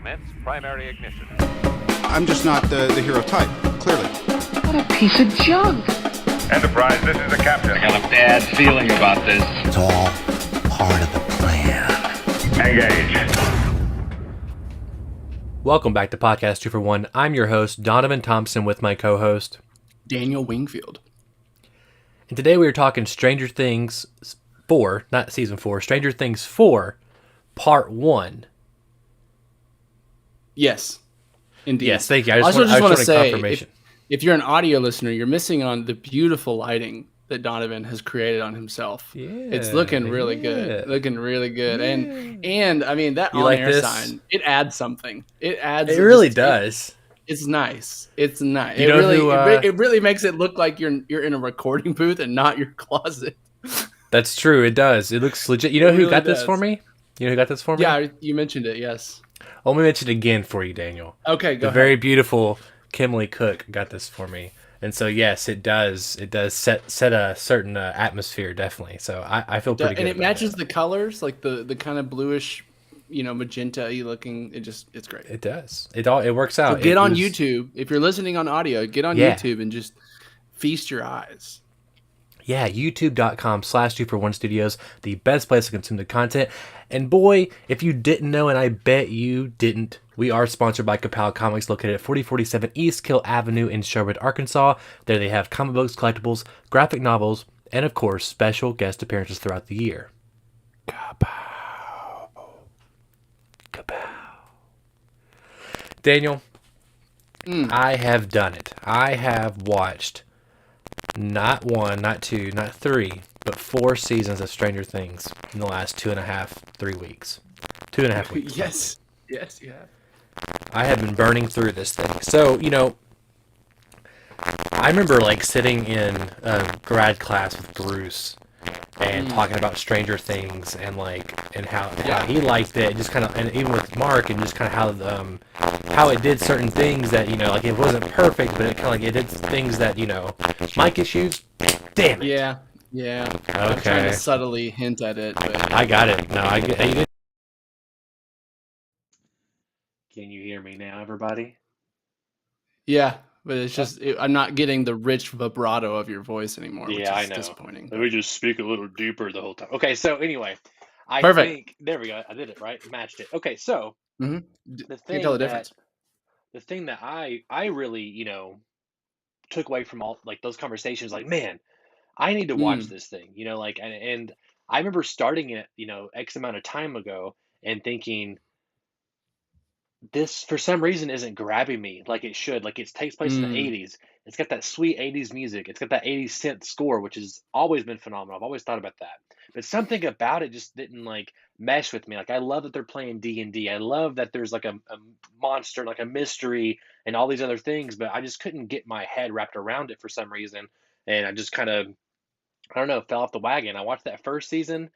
Commence primary ignition. I'm just not the hero type, clearly. What a piece of junk. Enterprise, this is the captain. I got a bad feeling about this. It's all part of the plan. Engage. Welcome back to Podcast 2 for 1. I'm your host, Donovan Thompson, with my co-host, Daniel Wingfield. And today we are talking Stranger Things 4, not Season 4, Stranger Things 4, Part 1. Yes, indeed. Yes, thank you. I also just want to wanted say, confirmation. if you're an audio listener, you're missing on the beautiful lighting that Donovan has created on himself. Yeah, it's looking really good. Looking really good. Yeah. And I mean, that You like on-air this? sign, it adds something. It Really does. It's nice. It's nice. You know who, it really makes it look like you're in a recording booth and not your closet. That's true. It does. It looks legit. You know who really got this does. for me? You know who got this for me? Yeah, you mentioned it. Yes. Let me mention it again for you, Daniel. Okay, go The ahead. very beautiful Kimberly Cook got this for me. And so, yes, it does. It does set a certain atmosphere, definitely. So I feel pretty good. And it about matches the colors, like the kind of bluish, magenta-y looking. It's great. It does. It works out. So get on was- YouTube. If you're listening on audio, get on Yeah. YouTube and just feast your eyes. Yeah, youtube.com/2for1 Studios, the best place to consume the content. And boy, if you didn't know, and I bet you didn't, we are sponsored by Kapow Comics, located at 4047 East Kill Avenue in Sherwood, Arkansas. There they have comic books, collectibles, graphic novels, and of course, special guest appearances throughout the year. Kapow. Daniel, I have done it. I have watched not one, not two, not three, but 4 seasons of Stranger Things in the last 3 weeks. 2.5 weeks. Yes, you have. I have been burning through this thing. So, I remember sitting in a grad class with Bruce and talking about Stranger Things and how he liked it, just kind of, and even with Mark, and just kind of how it did certain things that it wasn't perfect, but it kind of it did things that mic issues. Damn it. Yeah. I'm trying to subtly hint at it. But I got it. No, I get it. Can you hear me now, everybody? yeah, but it's just I'm not getting the rich vibrato of your voice anymore. Which Yeah, I is know. disappointing. Let me just speak a little deeper the whole time. Okay, so anyway, I Perfect. think there we go. I did it right. Matched it. Okay, so Mhm. the You thing can tell the that difference. the thing that I really took away from all those conversations, man, I need to watch this thing, and I remember starting it, X amount of time ago and thinking, this for some reason isn't grabbing me like it should. Like, it takes place in the 80s. It's got that sweet 80s music. It's got that 80s synth score, which has always been phenomenal. I've always thought about that. But something about it just didn't mesh with me. I love that they're playing D&D. I love that there's a monster, a mystery and all these other things, but I just couldn't get my head wrapped around it for some reason. And I just kind of, I don't know, fell off the wagon. I watched that first season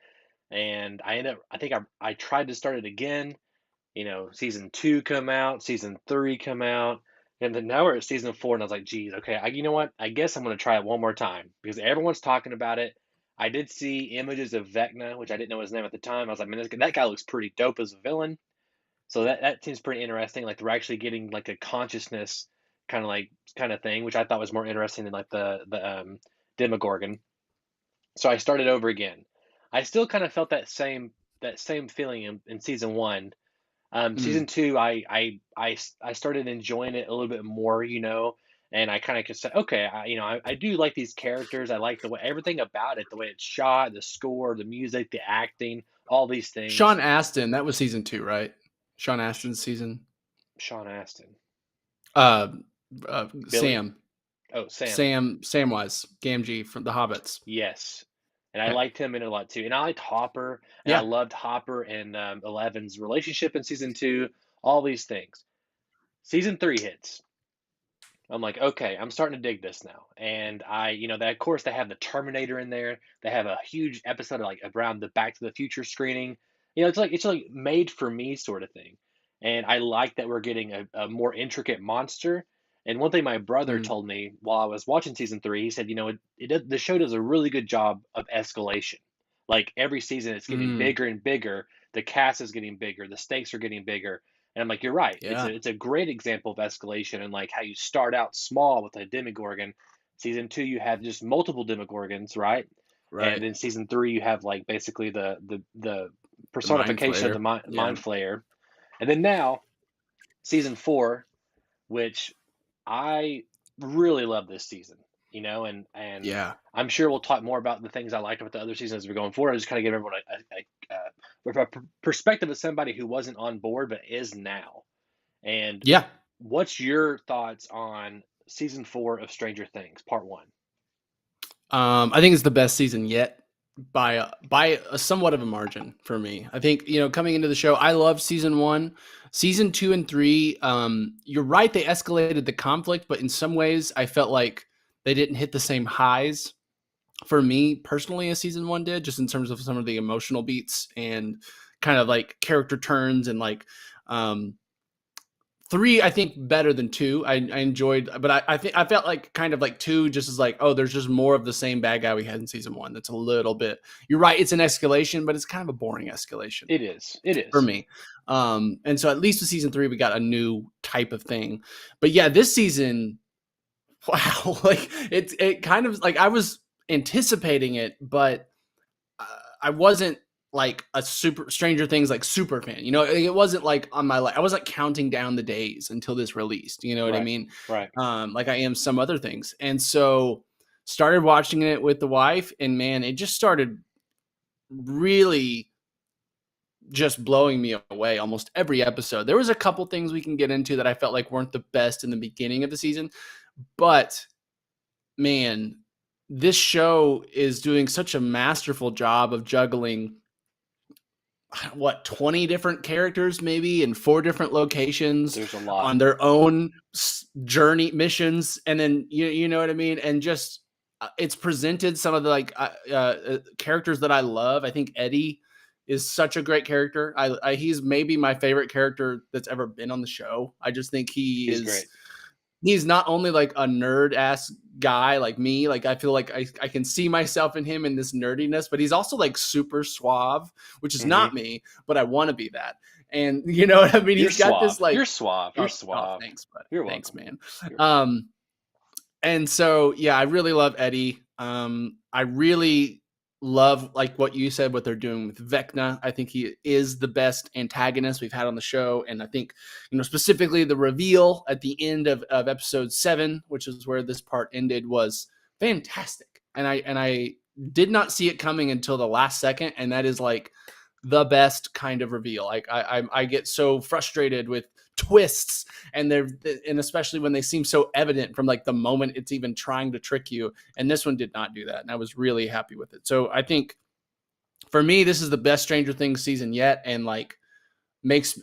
and I think I tried to start it again. Season 2 come out, season 3 come out, and then now we're at season 4, and I was like, geez, okay, you know what? I guess I'm going to try it one more time, because everyone's talking about it. I did see images of Vecna, which I didn't know his name at the time. I was like, man, that guy looks pretty dope as a villain. So that seems pretty interesting. They're actually getting a consciousness kind of thing, which I thought was more interesting than the Demogorgon. So I started over again. I still kind of felt that same feeling in season 1. Season 2, I started enjoying it a little bit more, and I kind of said, okay, I do like these characters. I like the way everything about it, the way it's shot, the score, the music, the acting, all these things. Sean Astin, that was season 2, right? Sean Astin's season. Sean Astin. Sam. Oh, Sam. Samwise Gamgee from The Hobbits. Yes. And I liked him in it a lot too. And I liked Hopper. And I loved Hopper and Eleven's relationship in season 2. All these things. Season 3 hits. I'm like, okay, I'm starting to dig this now. And of course, they have the Terminator in there. They have a huge episode around the Back to the Future screening. It's made for me sort of thing. And I like that we're getting a more intricate monster. And one thing my brother told me while I was watching season 3, he said, the show does a really good job of escalation. Every season, it's getting bigger and bigger. The cast is getting bigger. The stakes are getting bigger. And I'm like, you're right. Yeah. It's a great example of escalation and like how you start out small with a Demogorgon. Season 2, you have just multiple Demogorgons, right? And Right. then season 3, you have like basically the The Mind personification of the Flayer. Yeah. Mind Flayer. And then now season 4, which I really love this season, and Yeah. I'm sure we'll talk more about the things I liked about the other seasons as we're going forward. I just kind of give everyone with a perspective of somebody who wasn't on board but is now. And Yeah. what's your thoughts on season 4 of Stranger Things, part 1? I think it's the best season yet by a somewhat of a margin for me. I think, coming into the show, I love season 1. Season 2 and 3, you're right, they escalated the conflict, but in some ways I felt like they didn't hit the same highs for me personally as season 1 did, just in terms of some of the emotional beats and kind of like character turns and like 3, I think better than 2. I enjoyed, but I think I felt like kind of like 2 just is like, oh, there's just more of the same bad guy we had in season 1. That's a little bit. You're right, it's an escalation, but it's kind of a boring escalation It is. It for is. me. And so at least with season 3, we got a new type of thing. But yeah, this season, wow, like it kind of like I was anticipating it, but I wasn't like a super Stranger Things like super fan. It wasn't like on my I wasn't counting down the days until this released. You know what I Right. mean? Right. Like I am some other things. And so started watching it with the wife, and man, it just started really just blowing me away almost every episode. There was a couple things we can get into that I felt like weren't the best in the beginning of the season, but man, this show is doing such a masterful job of juggling 20 different characters maybe in 4 different locations There's a lot. on their own journey missions, and then you know what I mean, and just it's presented some of the like characters that I love. I think Eddie is such a great character. He's maybe my favorite character that's ever been on the show. I just think He's great. he's not only like a nerd ass guy like me, like I feel like I can see myself in him in this nerdiness, but he's also like super suave, which is not me, but I want to be that. And you know what I mean? You're He's got suave. this like You're suave. You're oh, suave. thanks, bud. You're Thanks, welcome. man. And so yeah, I really love Eddie. I really love like what you said, what they're doing with Vecna. I think he is the best antagonist we've had on the show, and I think specifically the reveal at the end of episode 7, which is where this part ended, was fantastic. And I did not see it coming until the last second, and that is like the best kind of reveal. Like I get so frustrated with twists, and especially when they seem so evident from like the moment it's even trying to trick you. And this one did not do that, and I was really happy with it. So I think for me, this is the best Stranger Things season yet, and like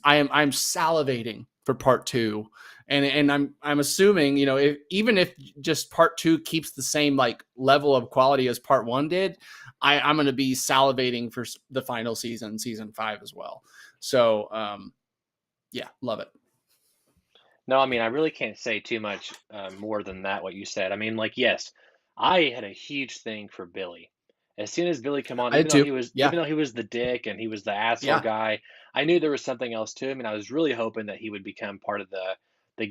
I'm salivating for part 2. And I'm assuming, even if just part 2 keeps the same like level of quality as part 1 did, I'm going to be salivating for the final season 5 as well. So, yeah, love it. No, I mean, I really can't say too much more than that, what you said. I mean, like, yes, I had a huge thing for Billy. As soon as Billy come on, I even did though too. he was Yeah. even though he was the dick and he was the asshole Yeah. guy, I knew there was something else to him, and I was really hoping that he would become part of the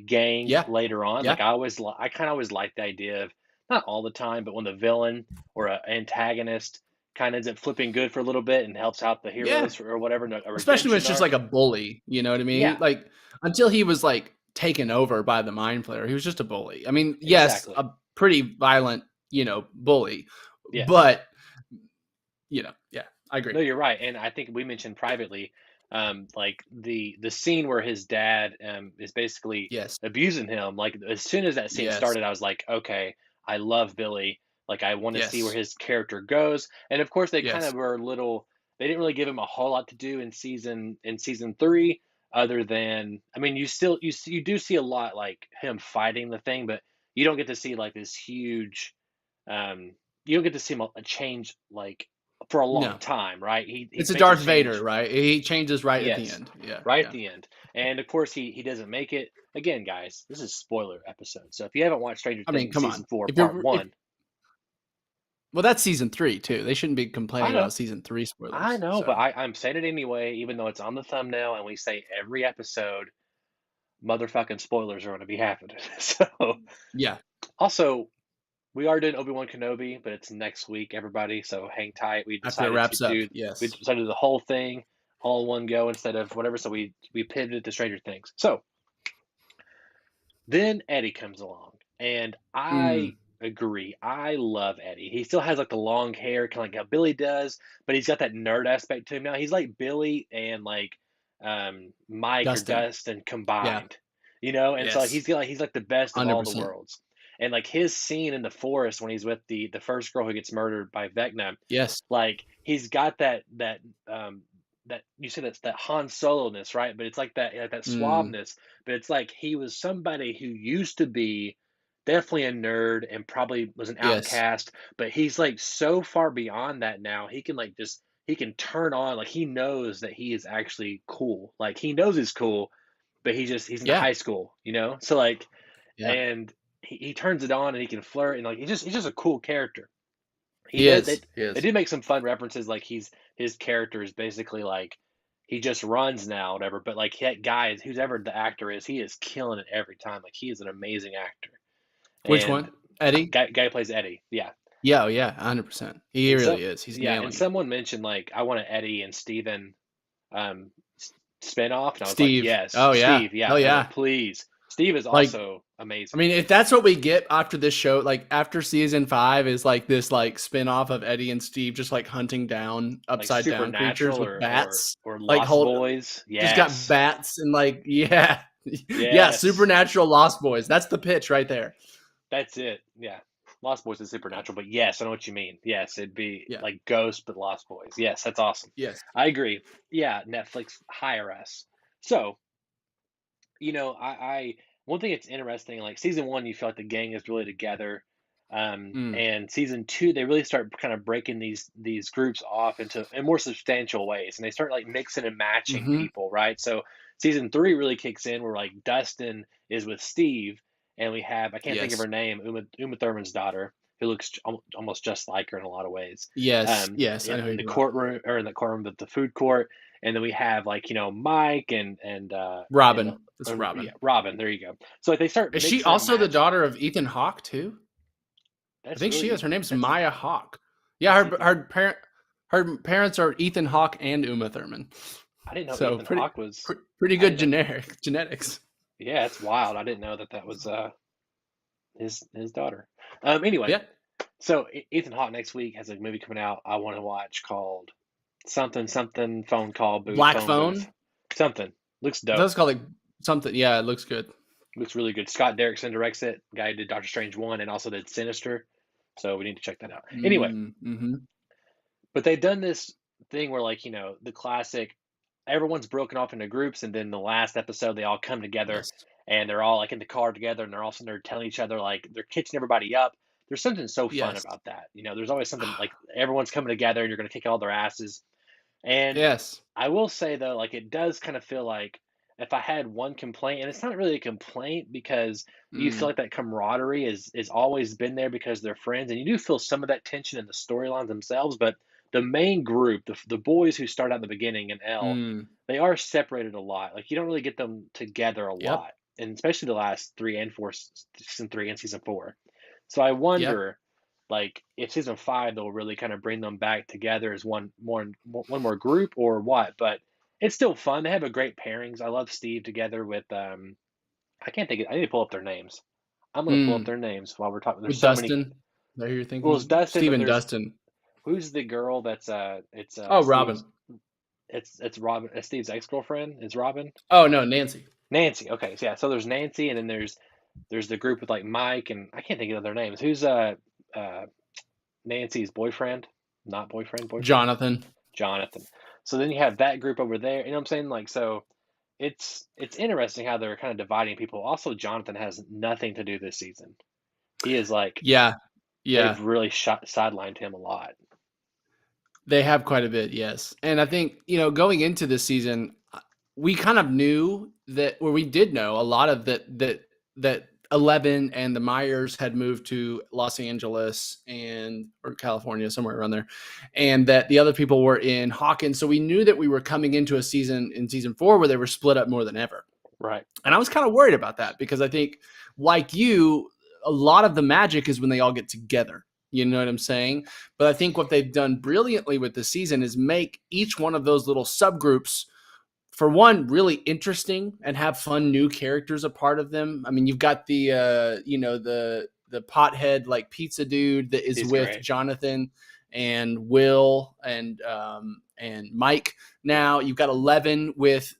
gang Yeah. later on. Yeah. Like I kind of always liked the idea of, not all the time, but when the villain or an antagonist kind of ends up flipping good for a little bit and helps out the Yeah. heroes or whatever, a Especially when it's redemption just arc. like a bully, you know what I mean? Yeah, Like until he was like taken over by the Mind Flayer, he was just a bully. I mean, yes, exactly. a pretty violent, bully, Yes. but yeah, I agree. No, you're right, and I think we mentioned privately, like the scene where his dad is basically Yes. abusing him. Like as soon as that scene Yes. started, I was like, okay, I love Billy. Like I want to see where Yes. his character goes. And of course, they kind Yes. of were They didn't really give him a whole lot to do in season 3, other than, I mean, you do see a lot like him fighting the thing, but you don't get to see like this huge. You don't get to see him a change like for a long No. time, right? He It's a makes Darth change. Vader, right? He changes right at the Yes, end. Yeah. right Yeah. at the end. And of course, he doesn't make it. Again, guys, this is spoiler episode. So if you haven't watched Stranger I mean, Things come season on. 4, If part you're if 1, Well, that's season 3 too. They shouldn't be I complaining know, about season 3 I spoilers. know, but So I'm saying it anyway, even though it's on the thumbnail and we say every episode, motherfucking spoilers are going to be happening. So, yeah, also, we are doing Obi-Wan Kenobi, but it's next week, everybody. So hang tight. after it wraps up, yes. The whole thing all in one go instead of whatever. So we pivoted to Stranger Things. So then Eddie comes along, and Mm, I agree. I love Eddie. He still has like the long hair, kind of like how Billy does, but he's got that nerd aspect to him now. He's like Billy and like Mike or Dustin. Dustin Yeah. combined, you know. And so like, Yes. he's like the best of all the 100%. worlds. And like his scene in the forest when he's with the first girl who gets murdered by Vecna, Yes. like he's got um that you said that's that Han Solo-ness, right? But it's like that Mm, suaveness. But it's like he was somebody who used to be definitely a nerd and probably was an yes. outcast, but he's like so far beyond that now. He can like just he can turn on like he knows that he is actually cool. Like he knows he's cool, but he's in Yeah. high school, you know? So like Yeah. and he turns it on and he can flirt and like he's just a cool character. He He does is. He they is. did make some fun references, like his character is basically like he just runs now, whatever. But like that guy is whoever the actor is, he is killing it every time. Like he is an amazing actor. Which And one? Eddie? guy who plays Eddie, yeah. Yeah, oh yeah, 100%. He And really is. He's and nailing it. someone mentioned like I want an Eddie and Steven um spinoff, and I was like, Steve. yes, Oh yeah. Steve, yeah. Hell I was yeah. like, please. Steve is Like, also I amazing. mean, if that's what we get after this show, like after season 5 is like this like spin-off of Eddie and Steve just like hunting down Like upside down creatures Supernatural with bats. or Like Lost hold Boys. just got Yes. bats and like yeah. Yeah, Yes. supernatural Lost Boys. That's the pitch right there. That's it. Yeah. Lost Boys is supernatural, but yes, I know what you mean. Yes, it'd be Yeah. like Ghost, but Lost Boys. Yes, that's awesome. Yes. I agree. Yeah, Netflix, hire us. So, I one thing that's interesting, like season one, you feel like the gang is really together. Mm. And season two, they really start kind of breaking these groups off into in more substantial ways, and they start like mixing and matching Mhm. people, right? So season three really kicks in where like Dustin is with Steve, and we have I can't think of Yes. her name, Uma Thurman's daughter, who looks almost just like her in a lot of ways. Yes. Yes, I know who In the you're about. courtroom or in the courtroom, the food court, and then we have like Mike and Robin. It's yeah, Robin. Robin. There you go. So like they start Is she mixing and also the matching. daughter of Ethan Hawke too? I That's think she really is. Her name's that's Maya Hawke. Yeah, that's even. her parents are Ethan Hawke and Uma Thurman. I didn't know So Ethan Hawke was. pretty I good didn't know. genetics. Yeah, it's wild. I didn't know that was his daughter. Anyway, Yeah. so Ethan Hawke next week has a movie coming out I want to watch called something something phone call booth Black phone booth Phone. something looks dope. That's called like something. Yeah, it looks good. Looks really good. Scott Derrickson directs it. Guy who did Doctor Strange 1 and also did Sinister. So we need to check that out. Anyway, Mm-hmm. but they've done this thing where like, the classic everyone's broken off into groups and then the last episode they all come together Yes. and they're all like in the car together and they're all sitting there telling each other like they're catching everybody up. There's something so fun Yes. about that. There's always something like everyone's coming together and you're gonna kick all their asses. And Yes. I will say though, like it does kind of feel like if I had one complaint, and it's not really a complaint because you feel Mm. like that camaraderie is always been there because they're friends, and you do feel some of that tension in the storylines themselves. But the main group, the boys who start out in the beginning in L, Mm. they are separated a lot. Like you don't really get them together a Yep. lot, and especially the last three and four, season three and season four. So I Yep. wonder, like, if season five they'll really kind of bring them back together as one more group or what. But it's still fun. They have a great pairings. I love Steve together with I can't think. I need to pull up their names. I'm gonna pull up Mm. their names while we're talking. There's With so many. Dustin. Is that who you're Well, it's thinking? Dustin, Steve but and there's Dustin. who's the girl that's Oh, Steve's. Robin. It's Robin. Steve's ex girlfriend. It's Robin. Oh no, Nancy. Nancy. Okay, so yeah. So there's Nancy, and then there's the group with like Mike and I can't think of their names. Who's uh Nancy's boyfriend? Not boyfriend. Boyfriend. Jonathan. Jonathan. So then you have that group over there. You know what I'm saying? Like so. It's interesting how they're kind of dividing people. Also, Jonathan has nothing to do this season. He is like Yeah. Yeah. they've really sidelined him a lot. They have quite a bit, yes. And I think, going into this season, we kind of knew that, or we did know a lot of that 11 and the Myers had moved to Los Angeles or California, somewhere around there, and that the other people were in Hawkins. So we knew that we were coming into a season in season 4 where they were split up more than ever. Right. And I was kind of worried about that because I think, like you, a lot of the magic is when they all get together. You know what I'm saying? But I think what they've done brilliantly with the season is make each one of those little subgroups, for one, really interesting and have fun new characters a part of them. I mean, you've got the the pothead like pizza dude that is He's with great. Jonathan and Will and Mike. Now you've got 11 with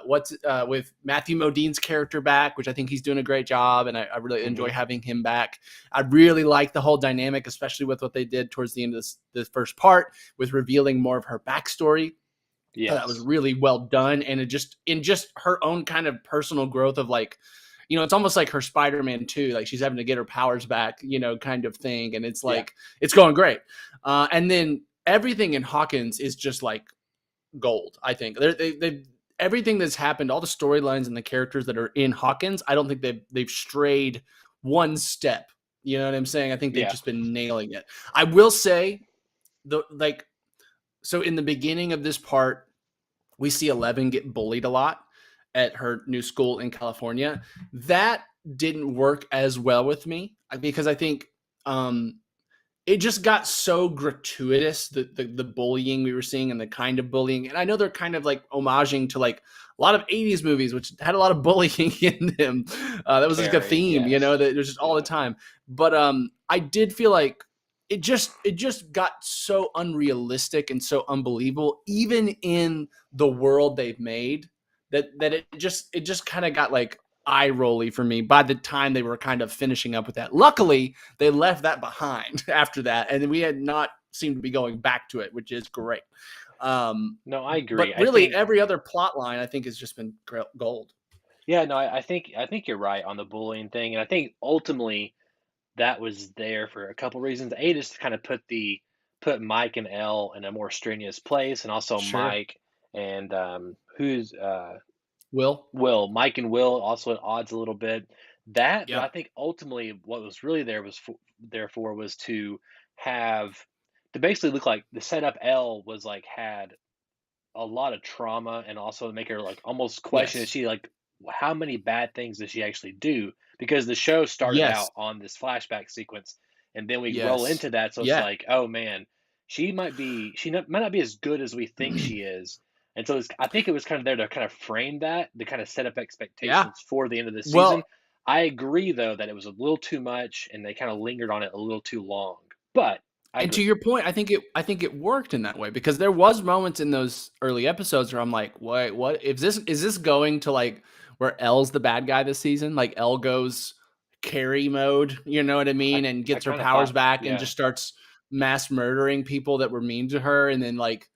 with Matthew Modine's character back, which I think he's doing a great job, and I really enjoy having him back. I really like the whole dynamic, especially with what they did towards the end of this first part with revealing more of her backstory. Yes. That was really well done, and it just in just her own kind of personal growth of like, you know, it's almost like her Spider-Man 2, like she's having to get her powers back, you know, kind of thing, and it's like it's going great. And then everything in Hawkins is just like gold. I think they everything that's happened, all the storylines and the characters that are in Hawkins, I don't think they've strayed one step. You know what I'm saying? I think they've just been nailing it. I will say so in the beginning of this part, we see 11 get bullied a lot at her new school in California. That didn't work as well with me because I think it just got so gratuitous, the bullying we were seeing and the kind of bullying. And I know they're kind of like homaging to like a lot of 80s movies, which had a lot of bullying in them. That was like a theme, you know, that it was just all the time. But I did feel like it just got so unrealistic and so unbelievable, even in the world they've made, that it just kind of got like eye rolly for me by the time they were kind of finishing up with that. Luckily, they left that behind after that, and we had not seemed to be going back to it, which is great. No, I agree. But really, every other plot line I think has just been gold. Yeah, no, I think you're right on the bullying thing, and I think ultimately that was there for a couple reasons. A, just to kind of put Mike and Elle in a more strenuous place, and also Sure. Mike and who's Will. Mike and Will also at odds a little bit. But Yeah. I think ultimately what was really there was therefore was to have to basically look like the setup Elle was like had a lot of trauma, and also to make her like almost question, is Yes. she like how many bad things does she actually do? Because the show started Yes. out on this flashback sequence, and then we roll Yes. into that, so it's Yeah. like, oh man, might not be as good as we think she is. And so I think it was kind of there to kind of frame that, to kind of set up Yeah. expectations for the end of the season. Well, I agree though that it was a little too much, and they kind of lingered on it a little too long. But I and to agree. your point, I think it worked in that way because there was moments in those early episodes where I'm like, wait, what? If is this going to like where Elle's the bad guy this season? Like Elle goes carry mode, you know what I mean, and I gets her kind of powers thought, back and yeah, just starts mass murdering people that were mean to her, and then like,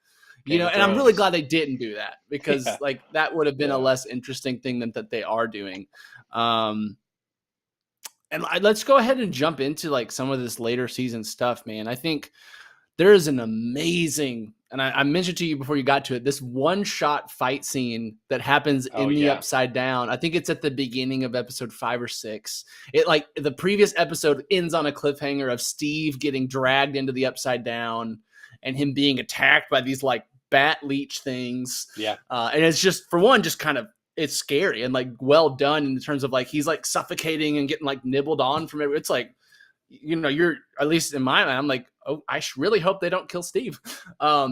you Game know, of and I'm really Thrones. glad they didn't do that because Yeah, like that would have been a yeah. less interesting thing than that they are doing. And let's go ahead and jump into like some of this later season stuff, man. I think there is an amazing, and I mentioned to you before you got to it, this one shot fight scene that happens Oh in the yeah, Upside Down. I think it's at the beginning of episode 5 or 6. It like the previous episode ends on a cliffhanger of Steve getting dragged into the Upside Down and him being attacked by these like bat leech things. yeah, And it's just, for one, just kind of, it's scary and like well done in terms of like he's like suffocating and getting like nibbled on from it. It's like, you know, you're, at least in my mind, I'm like, oh, I really hope they don't kill Steve. yeah,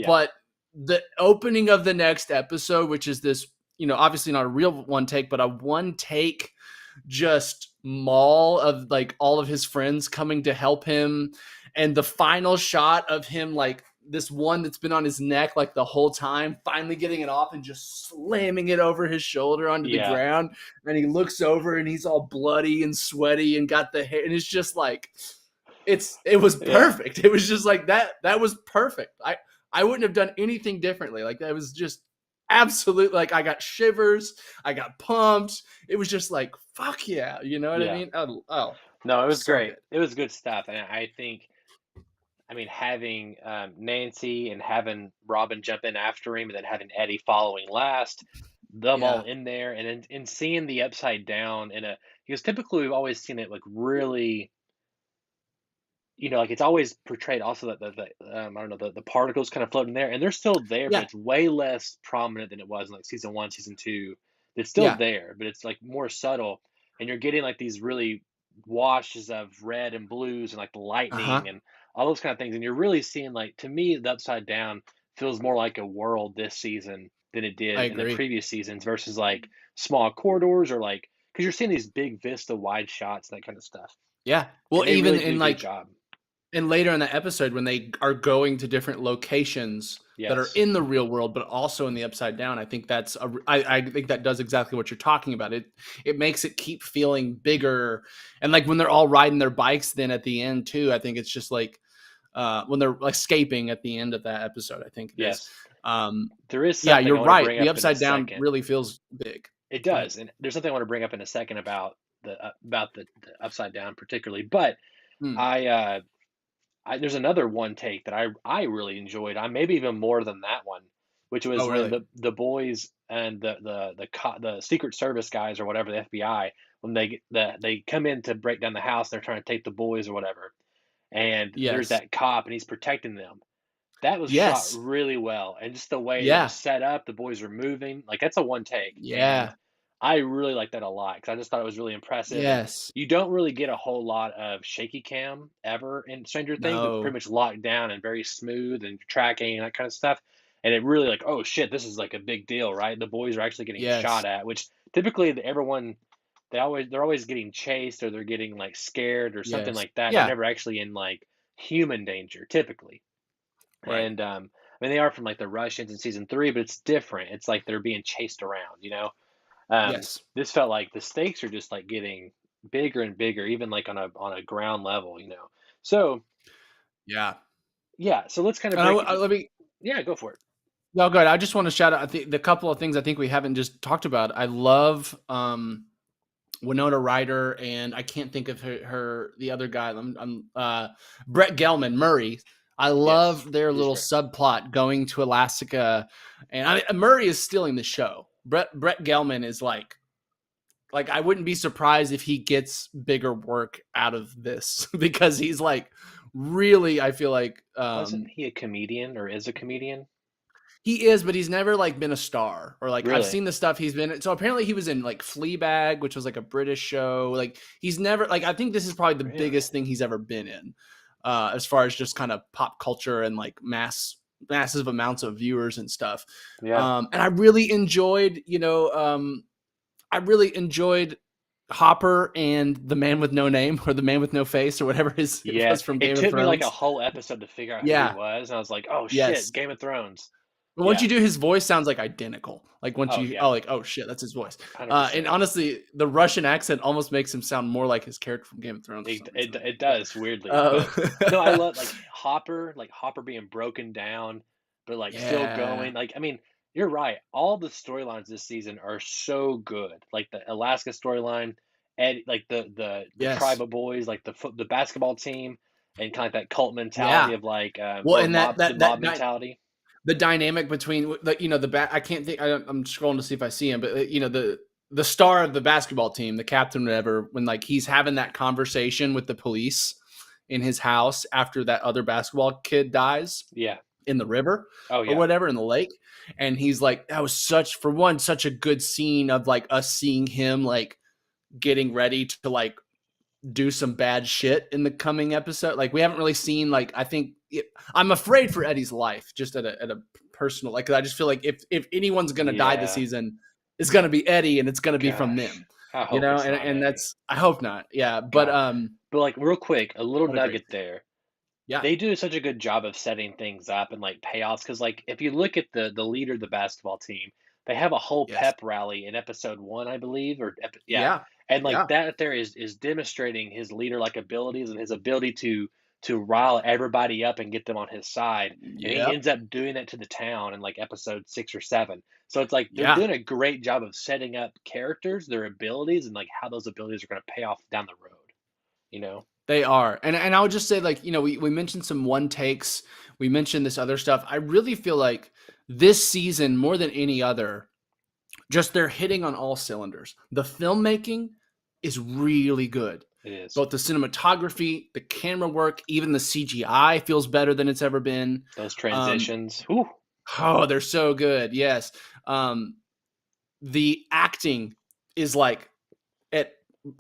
But the opening of the next episode, which is this, you know, obviously not a real one take, but a one take just maul of like all of his friends coming to help him, and the final shot of him like this one that's been on his neck like the whole time finally getting it off and just slamming it over his shoulder onto the yeah, ground, and he looks over and he's all bloody and sweaty and got the hair, and it's just like it was yeah, perfect. It was just like that was perfect. I wouldn't have done anything differently. Like that was just absolute, like I got shivers, I got pumped. It was just like fuck yeah, you know what I yeah. mean? Oh, No, it was so great. good. It was good stuff, and I think, I mean, having Nancy and having Robin jump in after him, and then having Eddie following last, them all Yeah. in there, and then and seeing the upside down in a because typically we've always seen it like really, like it's always portrayed also that I don't know the particles kind of floating there, and they're still there, but Yeah. it's way less prominent than it was in like season one, season two. It's still Yeah. there, but it's like more subtle, and you're getting like these really washes of red and blues and like the Uh-huh. lightning and all those kind of things, and you're really seeing like to me the upside down feels more like a world this season than it I did in the agree. previous seasons versus like small corridors or like because you're seeing these big vista wide shots and that kind of stuff, Yeah. Well, and they even really do a in good like job. and later in the episode when they are going to different locations that are Yes. in the real world but also in the upside down, I think I think that does exactly what you're talking about. It makes it keep feeling bigger, and like when they're all riding their bikes then at the end too, I think it's just like when they're like escaping at the end of that episode, I think it is. Yes. Um There is yeah, something you're I wanna right. bring The up in a upside down second. really feels big. It Go ahead. does, and there's something I wanna bring up in a second about the upside down particularly, but Hmm. I, uh, there's another one take that I really enjoyed, maybe even more than that one, which was Oh, when really? the boys and the Secret Service guys or whatever, the FBI, when they come in to break down the house, they're trying to take the boys or whatever, and there's Yes. that cop and he's protecting them. That was shot Yes. really well, and just the way it was Yeah. set up, the boys were moving, like, that's a one take, and Yeah. I really like that a lot because I just thought it was really impressive, and Yes. you don't really get a whole lot of shaky cam ever in Stranger Things. It's pretty No. much locked down and very smooth and tracking and that kinda stuff, and it really like, "Oh, shit, this is, like, a big deal," right? The boys are actually getting Yes. shot at, which typically everyone they're always getting chased or they're getting, like, scared or something Yes. like that. They're Yeah. never actually in, like, human danger, typically. Right. And I mean, they are from like the Russians in season three, but it's different. It's like they're being chased around, you know. Yes. This felt like the stakes are just like getting bigger and bigger, even like on a ground level, you know. So Yeah. yeah, so let's kind of And break it. let me Yeah, go for it. no, good. I just want to shout out the couple of things I think we haven't just talked about. I love Winona Ryder, and I can't think of her the other guy. Brett Gelman Murray. I Yes, love their he's little great. subplot going to Alaska, and Murray is stealing the show. Brett Gelman is like I wouldn't be surprised if he gets bigger work out of this because he's like really I feel like Wasn't he a comedian or is a comedian? he is, but he's never like been a star or like I've Really? seen the stuff he's been in. So apparently he was in like Fleabag, which was like a British show. Like he's never like I think this is probably the Really? biggest thing he's ever been in, as far as just kind of pop culture and like massive amounts of viewers and stuff. Yeah. And I really enjoyed, I really enjoyed Hopper and the man with no name or the man with no face or whatever it Yeah. was from It Game of took me like a Thrones. whole episode to figure out who he Yeah. was, and I was like, oh shit, Yes. Game of Thrones. But once Yeah. you do, his voice sounds like identical. Like once Oh you, yeah. oh shit, that's his voice. And 100%. honestly, the Russian accent almost makes him sound more like his character from Game of Thrones for some reason. It does weirdly, Uh, but no, I love like Hopper being broken down, but like still yeah. going. Like I mean, you're right. All the storylines this season are so good. Like the Alaska storyline, and like the tribe Yes. of boys, like the basketball team, and kind of that cult mentality Yeah. of like Well, or and that the that mob that mentality. the dynamic between the back. I can't think. I'm scrolling to see if I see him, but the star of the basketball team, the captain, whatever. When like he's having that conversation with the police in his house after that other basketball kid dies Yeah. in the river Oh or yeah. whatever in the lake, and he's like, that was such a good scene of like us seeing him like getting ready to like do some bad shit in the coming episode. Like we haven't really seen like I'm afraid for Eddie's life just at a personal like 'cause I just feel like if anyone's gonna die this Yeah. season, it's gonna be Eddie and it's gonna be from Gosh. them. I hope it's not And Eddie. that's I hope not. Yeah. But God. But like real quick, a little what a great nugget there. yeah. They do such a good job of setting things up and like payoffs because like if you look at the leader of the basketball team, they have a whole Yes. pep rally in episode one, I believe, yeah, Yeah. and like Yeah. that there is demonstrating his leader like abilities and his ability to rile everybody up and get them on his side, and he Yep. ends up doing that to the town in like episode six or seven. So it's like they're Yeah. doing a great job of setting up characters, their abilities, and like how those abilities are going to pay off down the road. You know? They are. And I would just say like, we mentioned some one takes. We mentioned this other stuff. I really feel like this season more than any other just they're hitting on all cylinders. The filmmaking is really good. It is. Both the cinematography, the camera work, even the CGI feels better than it's ever been. Those transitions. Whew. Oh, they're so good. Yes. The acting is like at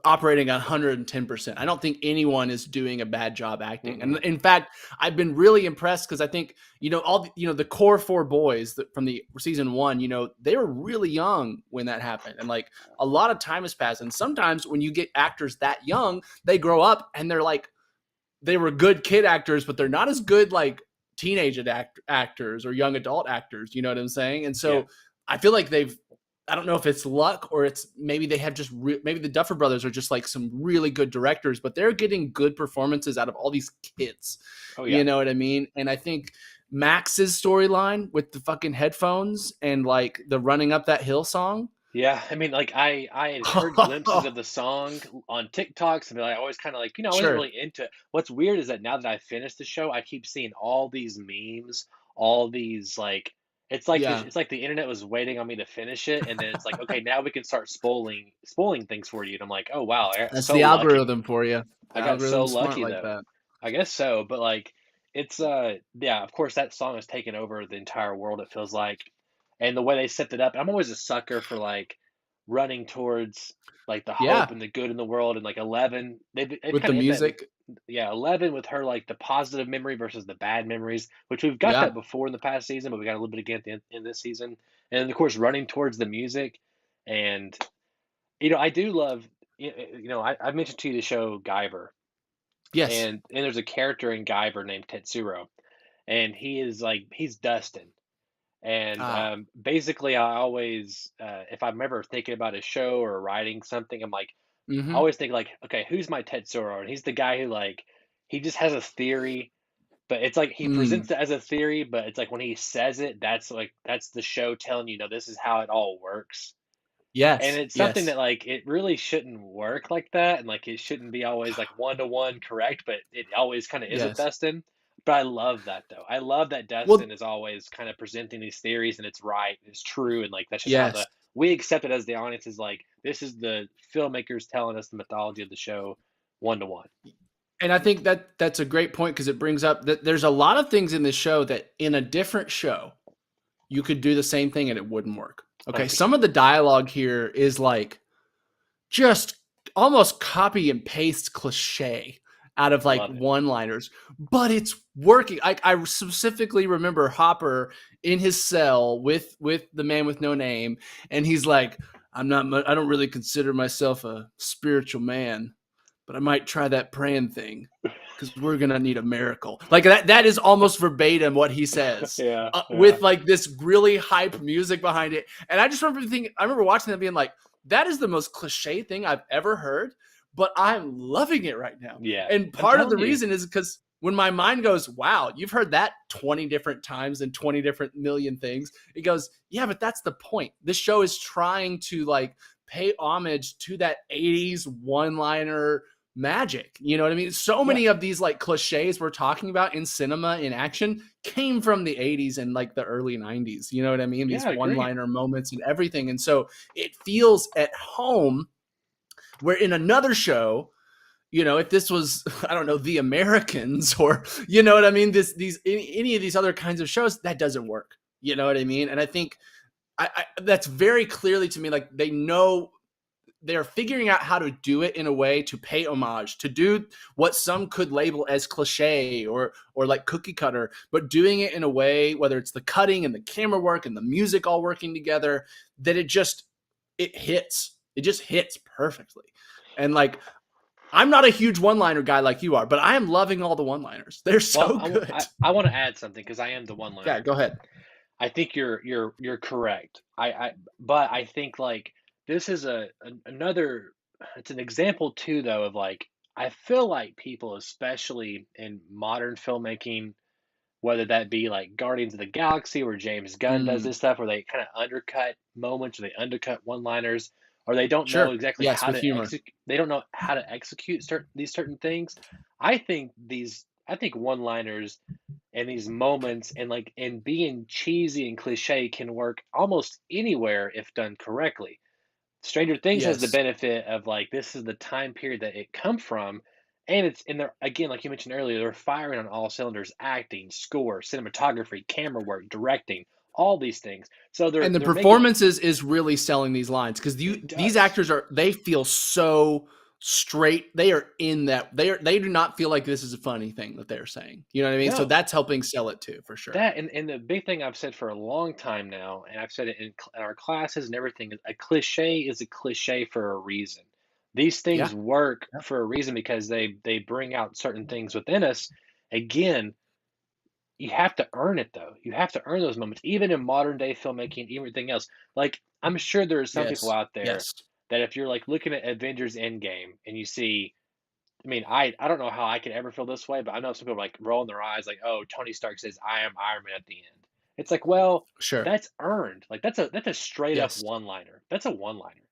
operating 110%. I don't think anyone is doing a bad job acting. And in fact, I've been really impressed because I think, the core 4 boys from the season 1, they were really young when that happened. And like a lot of time has passed. And sometimes when you get actors that young, they grow up and they're like, they were good kid actors, but they're not as good like teenage actors or young adult actors. You know what I'm saying? And so I feel like I don't know if it's luck or it's maybe they have just maybe the Duffer Brothers are just like some really good directors, but they're getting good performances out of all these kids. Oh, yeah. You know what I mean? And I think Max's storyline with the fucking headphones and like the running up that hill song. Yeah, I mean, like I had heard glimpses of the song on TikToks, and I always kind of like, I wasn't really into it. What's weird is that now that I finished the show, I keep seeing all these memes, all these like. It's like the internet was waiting on me to finish it, and then it's like, okay, now we can start spoiling things for you. And I'm like, oh wow, that's so the algorithm for you. I got so lucky like though. That. I guess so, but like, it's of course that song has taken over the entire world. It feels like, and the way they set it up, I'm always a sucker for like running towards like the hope and the good in the world, and like 11, they've with the music. 11 with her like the positive memory versus the bad memories, which we've got that before in the past season, but we got a little bit again in this season. And then, of course, running towards the music. And I do love I mentioned to you the show Guyver. Yes. And there's a character in Guyver named Tetsuro, and he's Dustin. And basically, I always if I'm ever thinking about a show or writing something, I'm like, I always think like, okay, who's my Tetsuro? And he's the guy who like, he just has a theory, but it's like he presents it as a theory, but it's like when he says it, that's the show telling you, this is how it all works. Yes. And it's something that like, it really shouldn't work like that. And like, it shouldn't be always like 1-to-1 correct, but it always kind of is with Dustin. But I love that though. I love that Dustin is always kind of presenting these theories and it's right, it's true. And like, that's just how we accept it as the audience is like, this is the filmmakers telling us the mythology of the show 1-to-1. And I think that's a great point because it brings up that there's a lot of things in this show that in a different show, you could do the same thing and it wouldn't work. Okay. 100%. Some of the dialogue here is like just almost copy and paste cliche out of like one-liners, but it's working. I specifically remember Hopper in his cell with the man with no name, and he's like, I don't really consider myself a spiritual man, but I might try that praying thing because we're gonna need a miracle. Like that is almost verbatim what he says. With like this really hype music behind it. And I just remember watching that being like, that is the most cliche thing I've ever heard. But I'm loving it right now. Yeah. And part of the reason is because when my mind goes, wow, you've heard that 20 different times and 20 different million things. It goes, yeah, but that's the point. This show is trying to like pay homage to that 80s one-liner magic. You know what I mean? So many of these like cliches we're talking about in cinema, in action, came from the 80s and like the early 90s. You know what I mean? These one-liner moments and everything. And so it feels at home. Where in another show, if this was, I don't know, The Americans or, you know what I mean? Any of these other kinds of shows, that doesn't work. You know what I mean? And I think that's very clearly to me, like they know they're figuring out how to do it in a way to pay homage, to do what some could label as cliche or like cookie cutter, but doing it in a way, whether it's the cutting and the camera work and the music all working together, that it hits. It just hits perfectly. And like, I'm not a huge one-liner guy like you are, but I am loving all the one-liners. They're so good. I want to add something because I am the one-liner. Yeah, go ahead. I think you're correct. But I think like this is another. It's an example too, though, of like I feel like people, especially in modern filmmaking, whether that be like Guardians of the Galaxy, where James Gunn does this stuff, where they kind of undercut moments, or they undercut one-liners. Or they don't know exactly how to execute. They don't know how to execute these certain things. I think these I think one-liners and these moments and being cheesy and cliche can work almost anywhere if done correctly. Stranger Things has the Yes. benefit of like this is the time period that it come from, and it's and they're again like you mentioned earlier, they're firing on all cylinders: acting, score, cinematography, camera work, directing, all these things. So And the they're making performances is really selling these lines because it these does. actors they feel so straight. They are in that they do not feel like this is a funny thing that they're saying. You know what I mean? So No, that's helping sell it too, for sure. that and the big thing I've said for a long time now, and I've said it in our classes and everything, is a cliche is a cliche for a reason. These Yeah. things work Yeah. for a reason because they bring out certain things within us. Again, you have to earn it though. You have to earn those moments, even in modern day filmmaking, everything else. Like I'm sure there are some people Yes. out there Yes. that if you're like looking at Avengers Endgame and you see, I mean, I don't know how I could ever feel this way, but I know some people like rolling their eyes like, oh, Tony Stark says I am Iron Man at the end. It's like, well, Sure. that's earned. Like that's a straight up Yes. one liner. That's a one liner.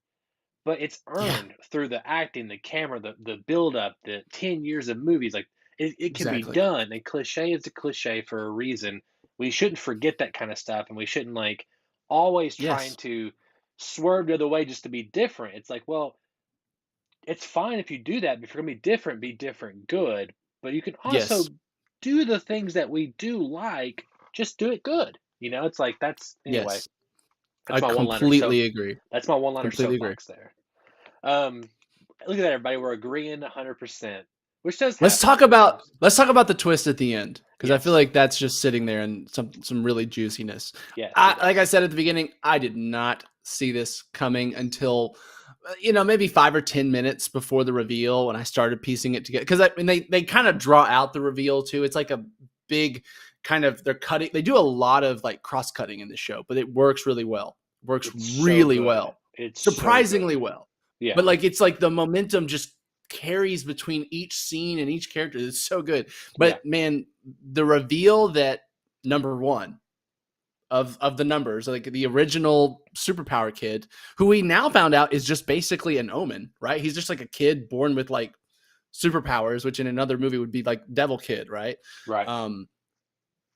But it's Yeah. earned through the acting, the camera, the build up, the 10 years of movies. Like it can be Exactly. done. And cliche is a cliche for a reason. We shouldn't forget that kind of stuff, and we shouldn't like always trying Yes. to swerve the other way just to be different. It's like, well, it's fine if you do that. If you're gonna be different good. But you can Yes. also do the things that we do like, just do it good. It's like that's anyway. Yes. That's I my one liner. So completely agree. that's my one liner Completely agree. soapbox there. Um, Look at that, everybody. We're agreeing 100%, which does Let's happen talk about sometimes. the twist at the end because I feel Yes, like that's just sitting there and some really juiciness. yes, it Like I does. said at the beginning, I did not see this coming until maybe 5 or 10 minutes before the reveal when I started piecing it together. Because I mean they kind of draw out the reveal too. It's like a big kind of they're cutting. They do a lot of like cross cutting in the show, but it works really well. Works It's so really good. well, It's so surprisingly good. well. Yeah, But like it's like the momentum just carries between each scene and each character. It's so good. yeah. But man, the reveal that number one of the numbers, like the original superpower kid, who we now found out is just basically an omen, right? He's just like a kid born with like superpowers, which in another movie would be like Devil Kid, right? Right. Um,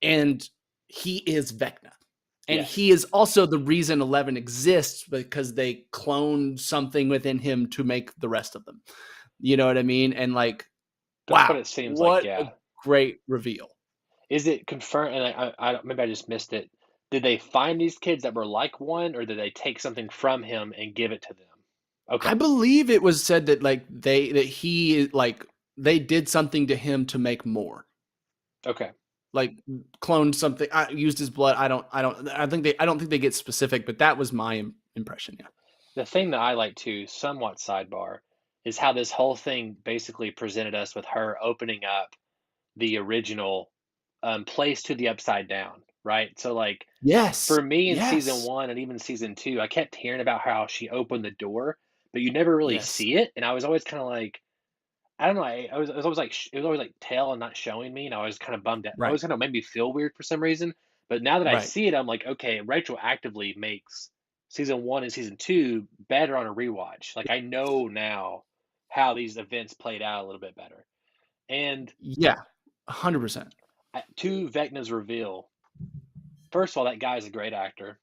and he is Vecna. And Yes. he is also the reason 11 exists because they cloned something within him to make the rest of them. You know what I mean? And like, That's what wow, it seems like. what a Yeah. great reveal. Is it confirmed? And maybe I just missed it. Did they find these kids that were like one, or did they take something from him and give it to them? I Okay. believe it was said that like they did something to him to make more. Okay. Like cloned something, used his blood. I don't think they get specific, but that was my impression. Yeah. The thing that I like to somewhat sidebar is how this whole thing basically presented us with her opening up the original place to the upside down, right? So like Yes. for me in season Yes. one and even season two, I kept hearing about how she opened the door, but you never really Yes. see it. And I was always kind of like, I don't know. I was always like, it was always like tail and not showing me, and I was kind of bummed out. It Right. always kind of made me feel weird for some reason. But now that I Right. see it, I'm like, okay, Rachel actively makes season one and season two better on a rewatch. Like I know now how these events played out a little bit better. And Yeah. 100%. to Vecna's reveal, first of all, that guy's a great actor.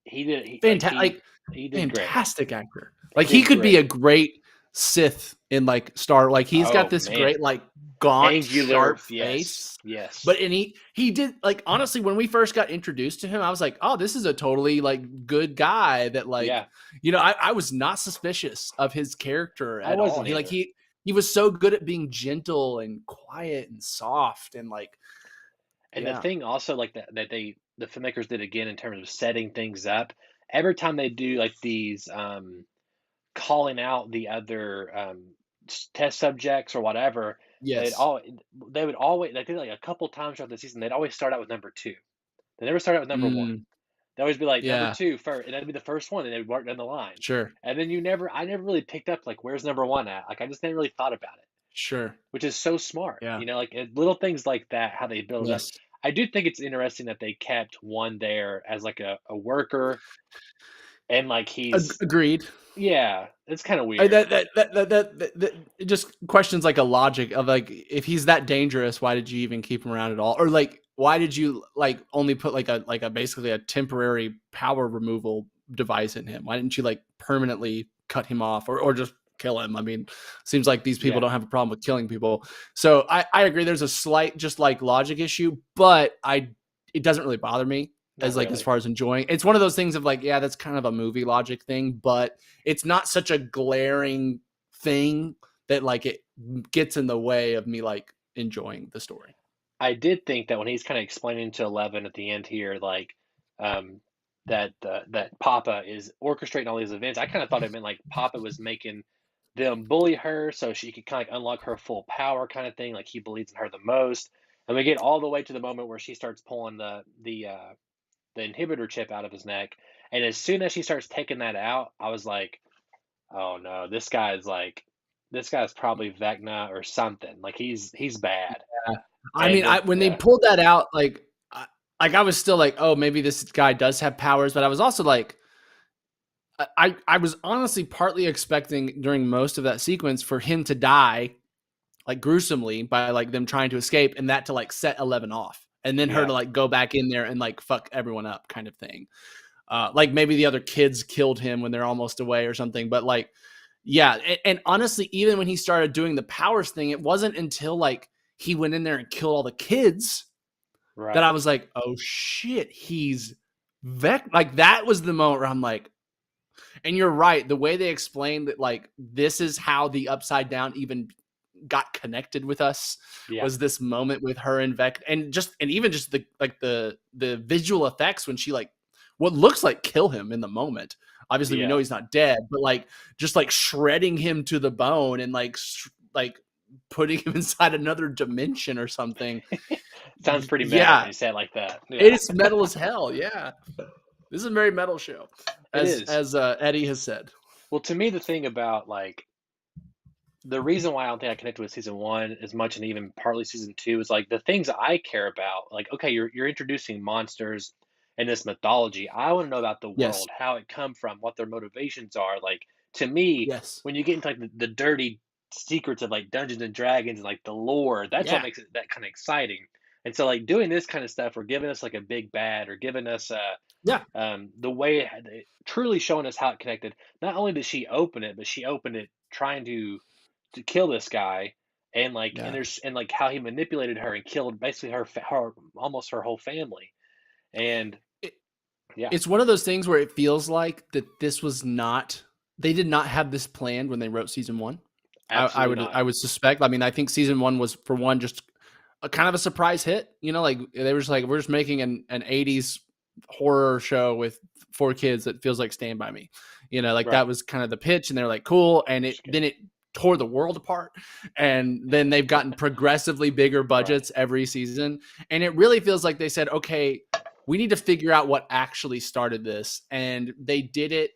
He did he like Fantastic. Like he did great. fantastic actor. He Like he did could be a great. great Sith in like Star. Like he's got Oh this man. great like gaunt, Angular, sharp yes. face. Yes. But and he did like honestly when we first got introduced to him, I was like, oh, this is a totally like good guy that like Yeah. I was not suspicious of his character I at all. wasn't either. He was so good at being gentle and quiet and soft and like And the yeah. thing also like that the filmmakers did again in terms of setting things up, every time they do like these calling out the other test subjects or whatever, they'd Yes. all they would always they did like a couple times throughout the season, they'd always start out with number two. They never start out with number one. Mm, They always be like number yeah, two first, and that'd be the first one, and they'd work down the line. sure. And then I never really picked up like where's number one at? Like I just never really thought about it, Sure. which is so smart. Yeah. Like little things like that, how they build it up. Yes. I do think it's interesting that they kept one there as like a worker. and like he's Agreed. yeah, it's kind of I, weird. that it just questions like a logic of like, if he's that dangerous, why did you even keep him around at all? Or like, why did you like only put like a basically a temporary power removal device in him? Why didn't you like permanently cut him off or just kill him? I mean, seems like these people Yeah, don't have a problem with killing people. So I agree. There's a slight just like logic issue, but it doesn't really bother me not as like as really. far as enjoying. It's one of those things of like, yeah, that's kind of a movie logic thing, but it's not such a glaring thing that like it gets in the way of me like enjoying the story. I did think that when he's kind of explaining to Eleven at the end here, like um, that Papa is orchestrating all these events. I kind of thought it meant like Papa was making them bully her so she could kind of like unlock her full power, kind of thing. Like he believes in her the most. And we get all the way to the moment where she starts pulling the inhibitor chip out of his neck. And as soon as she starts taking that out, I was like, oh no, this guy's probably Vecna or something. Like he's bad. I And mean, then when they yeah, pulled that out, like I was still like, oh, maybe this guy does have powers, but I was also like, I was honestly partly expecting during most of that sequence for him to die like gruesomely by like them trying to escape, and that to like set 11 off, and then her yeah, to like go back in there and like fuck everyone up, kind of thing. Like maybe the other kids killed him when they're almost away or something, but like, yeah. And honestly, even when he started doing the powers thing, it wasn't until like he went in there and killed all the kids that right. I was like, oh shit, he's Like that was the moment where I'm like, and you're right. The way they explained that, like, this is how the Upside Down even got connected with us Yeah, was this moment with her and Vec, and even just the visual effects when she like what looks like kill him in the moment. Obviously, we know yeah. he's not dead, but like just like shredding him to the bone and like putting him inside another dimension or something. Sounds pretty metal when Yeah, you say it like that. it Yeah, is metal as hell. Yeah, this is a very metal show, it is. as Eddie has said. Well, to me, the thing about like the reason why I don't think I connected with season one as much and even partly season two is like the things I care about. Like, okay, you're introducing monsters and this mythology. I want to know about the Yes, world, how it come from, what their motivations are. Like to me, yes, when you get into like the dirty secrets of like Dungeons and Dragons and like the lore, that's what yeah, makes it that kind of exciting. And so like doing this kind of stuff or giving us like a big bad or giving us yeah, the way truly showing us how it connected. Not only did she open it, but she opened it trying to kill this guy, and like yeah. and like how he manipulated her and killed basically her almost her whole family. And It, yeah, it's one of those things where it feels like that this was not they did not have this planned when they wrote season one. absolutely not. I would suspect. I mean, I think season one was for one just a kind of a surprise hit. You know, like they were just like, we're just making an 80s horror show with 4 kids that feels like Stand By Me. You know, like Right. that was kind of the pitch, and they're like, cool. And Just kidding. then it tore the world apart. And then they've gotten progressively bigger Right. budgets every season. And it really feels like they said, okay, we need to figure out what actually started this. And they did it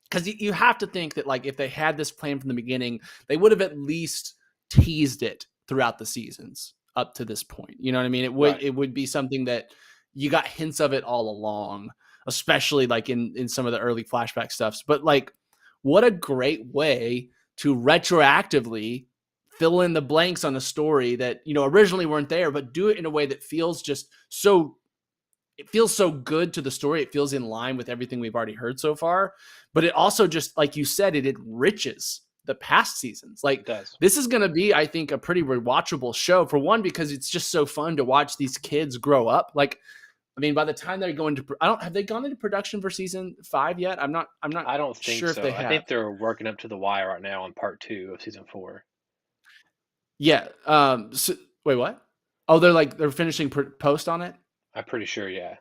because you have to think that like if they had this plan from the beginning, they would have at least teased it throughout the seasons up to this point. You know what I mean? Right. It would be something that you got hints of it all along, especially like in some of the early flashback stuffs. But like, what a great way to retroactively fill in the blanks on a story that originally weren't there, but do it in a way that feels just so it feels so good to the story. It feels in line with everything we've already heard so far. But it also just, like you said, it enriches the past seasons. It Like does. this is going to be, I think, a pretty rewatchable show. For one, because it's just so fun to watch these kids grow up. Like, I mean, by the time they're going to, I don't have they gone into production for season 5 yet? I'm not I don't think sure if they so. I have. think they're working up to the wire right now on part two of season four. Yeah. So, wait, what? Oh, they're finishing post on it. I'm pretty sure. Yeah.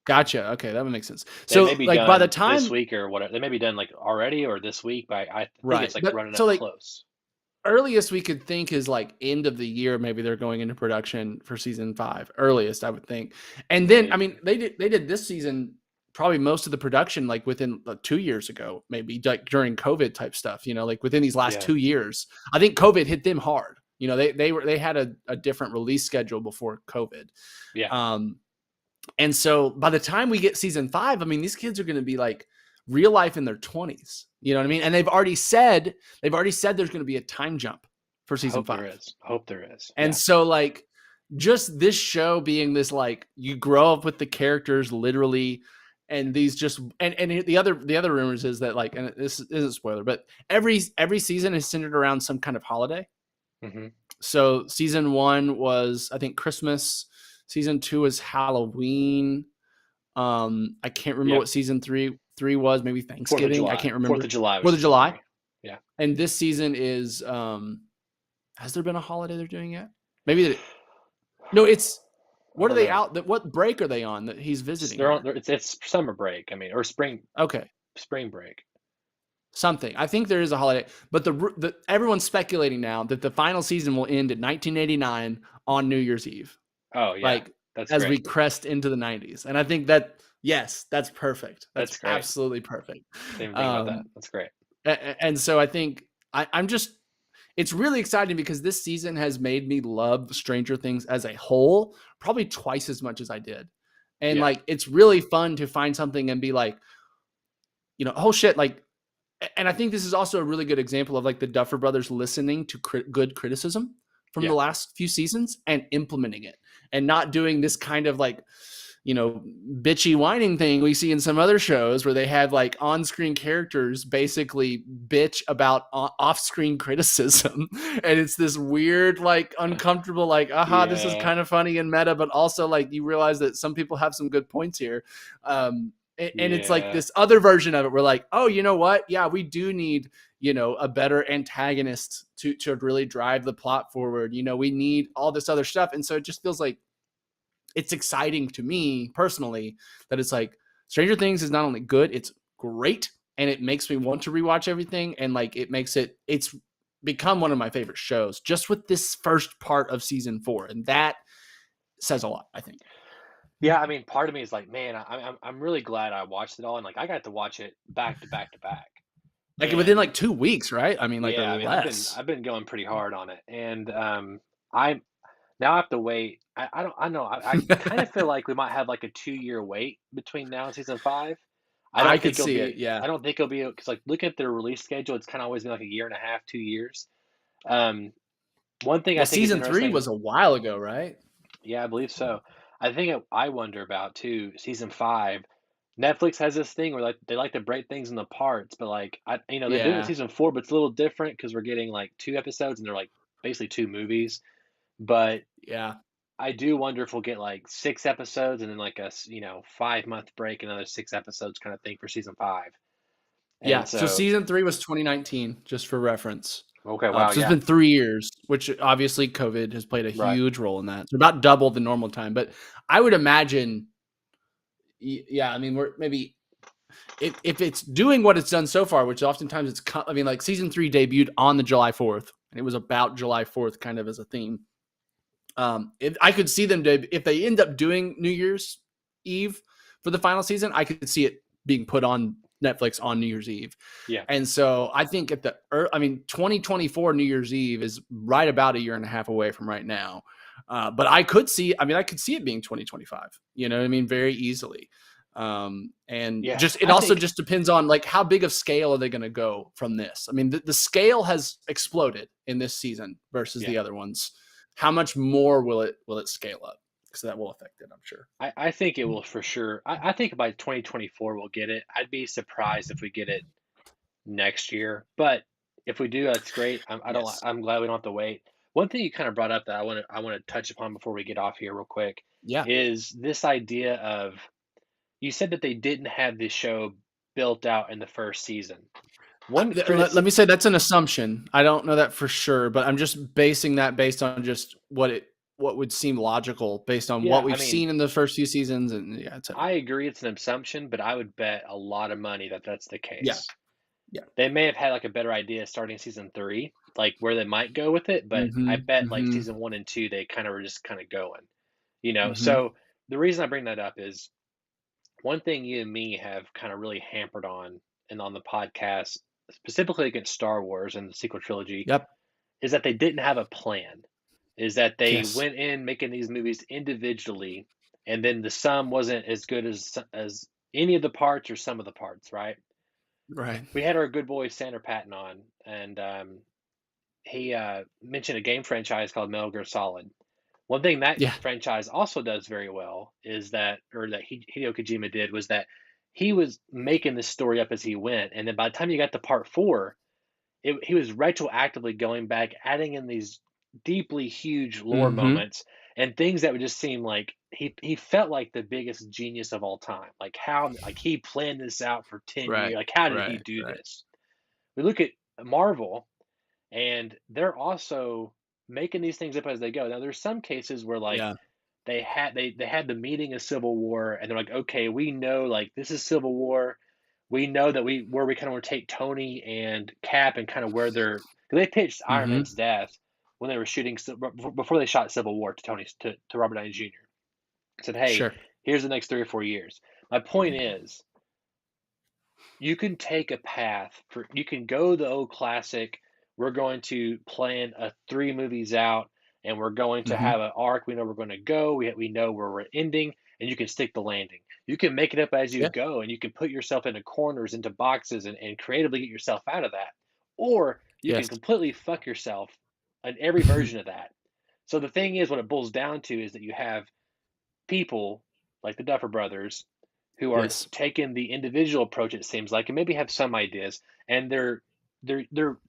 Gotcha. Okay, that would make sense. They So, may be like, by the done this time, week or whatever. They may be done like already or this week, but I think right? it's like But running so, up like, close. earliest we could think is like end of the year. Maybe they're going into production for season 5. Earliest, I would think. And then, I mean, Maybe. they did this season probably most of the production like within 2 years ago, maybe like during COVID type stuff. Like within these last Yeah. 2 years. I think COVID hit them hard. They had a different release schedule before COVID. Yeah. And so by the time we get season 5, I mean, these kids are going to be like real life in their 20s. You know what I mean? And they've already said there's going to be a time jump for I season hope 5. there is. I hope there is. And Yeah. so like just this show being this like you grow up with the characters literally, and these just and the other rumors is that like, and this isn't a spoiler, but every season is centered around some kind of holiday. Mhm. So season 1 was, I think, Christmas. Season 2 was Halloween. I can't remember Yep. what season 3 was. Maybe 4th of Thanksgiving. July. I can't remember. 4th of July was 4th of season July. 3. Yeah. And this season is has there been a holiday they're doing yet? Maybe no, it's what are don't they know. out? What break are they on that he's visiting? They're on, her? it's summer break. I mean, or spring Okay, break. something. I think there is a holiday, but the everyone's speculating now that the final season will end in 1989 on New Year's Eve. Oh yeah, Like that's as we great. crest into the 90s. And I think that yes, that's perfect. That's That's great. absolutely perfect. Didn't even think about that. That's great. And so I think I'm just, it's really exciting because this season has made me love Stranger Things as a whole, probably twice as much as I did. And Yeah. like, it's really fun to find something and be like, you know, oh shit, like, and I think this is also a really good example of like the Duffer Brothers listening to good criticism from Yeah. the last few seasons and implementing it and not doing this kind of like, you know, bitchy whining thing we see in some other shows where they have like on-screen characters basically bitch about off-screen criticism. And it's this weird, like uncomfortable, like, this is Yeah. kind of funny and meta, but also like you realize that some people have some good points here. And it's like Yeah. this other version of it. We're like, oh, you know what? Yeah, we do need, you know, a better antagonist to really drive the plot forward. You know, we need all this other stuff. And so it just feels like it's exciting to me personally that it's like Stranger Things is not only good, it's great. And it makes me want to rewatch everything. And like, it's become one of my favorite shows just with this first part of season 4. And that says a lot, I think. Yeah, I mean, part of me is like, man, I'm really glad I watched it all, and like I got to watch it back to back to back. Like within like And 2 weeks, right? I mean, like, yeah, or I mean, less. I've been going pretty hard on it, and I now I have to wait. I don't I know I kind of feel like we might have like a 2-year wait between now and season 5. I I don't could think it'll see it. be. Yeah. I don't think it'll be because like look at their release schedule. It's kind of always been like a year and a half, 2 years. Um, One thing Well, I think is season 3 interesting. was a while ago, right? Yeah, I believe so. I think I wonder about too, season 5. Netflix has this thing where like they like to break things into parts, but like they're doing it with Yeah. season 4, but it's a little different because we're getting like 2 episodes and they're like basically 2 movies. But Yeah. I do wonder if we'll get like 6 episodes and then like a 5-month break, another 6 episodes kind of thing for season 5. Yeah. And So so season 3 was 2019, just for reference. okay, wow, So it's yeah, been 3 years, which obviously COVID has played a right, huge role in that. It's about double the normal time. But I would imagine, yeah, I mean, we're maybe if it's doing what it's done so far, which oftentimes I mean, like season 3 debuted on the July 4th, and it was about July 4th kind of as a theme. I could see them if they end up doing New Year's Eve for the final season, I could see it being put on Netflix on New Year's Eve. yeah, And so I think 2024 New Year's Eve is right about a year and a half away from right now. But I could see it being 2025, you know what I mean? Very easily. And yeah. it I also think just depends on like how big of scale are they going to go from this? I mean, the scale has exploded in this season versus the yeah. other ones. How much more will it scale up? Because that will affect it, I'm sure. I think it will for sure. I think by 2024 we'll get it. I'd be surprised if we get it next year, but if we do, that's great. Yes. I'm glad we don't have to wait. One thing you kind of brought up that I want to touch upon before we get off here real quick Yeah. is this idea of you said that they didn't have this show built out in the first season. Let me say that's an assumption. I don't know that for sure, but I'm just basing that based on just what would seem logical based on Yeah, what I we've mean, seen in the first few seasons, and yeah, I agree it's an assumption, but I would bet a lot of money that that's the yeah, case. yeah. They may have had like a better idea starting season 3, like where they might go with it, but I Mm-hmm. bet like Mm-hmm. season 1 and 2 they kind of were just kind of going, Mm-hmm. So the reason I bring that up is one thing you and me have kind of really hampered on and on the podcast, specifically against Star Wars and the sequel trilogy, Yep. is that they didn't have a plan. Is that they Yes. went in making these movies individually, and then the sum wasn't as good as any of the parts or some of the parts, right? Right. We had our good boy Sander Patton on, and he mentioned a game franchise called Metal Gear Solid. One thing that Yeah. franchise also does very well is that, or that Hideo Kojima did, was that he was making this story up as he went, and then by the time you got to part four, he was retroactively going back, adding in these deeply huge lore Mm-hmm. moments and things that would just seem like he felt like the biggest genius of all time. Like how like he planned this out for 10 years. Right. Like how did he Right. do Right. this? We look at Marvel, and they're also making these things up as they go. Now there's some cases where like Yeah. they had the meeting of Civil War, and they're like, okay, we know like this is Civil War. We know that we kind of want to take Tony and Cap and kind of where they're, because they pitched Iron Mm-hmm. Man's death when they were shooting before they shot Civil War to to Robert Downey Jr. Said, hey, Sure. here's the next 3 or 4 years. My point is, you can take a path for you can go the old classic. We're going to plan a 3 movies out, and we're going to Mm-hmm. have an arc. We know we're going to go. We know where we're ending, and you can stick the landing. You can make it up as you Yeah. go, and you can put yourself into corners, into boxes, and creatively get yourself out of that. Or you can Yes. completely fuck yourself in every version of that. So the thing is, what it boils down to is that you have people like the Duffer Brothers who are Yes. taking the individual approach, it seems like, and maybe have some ideas, and they're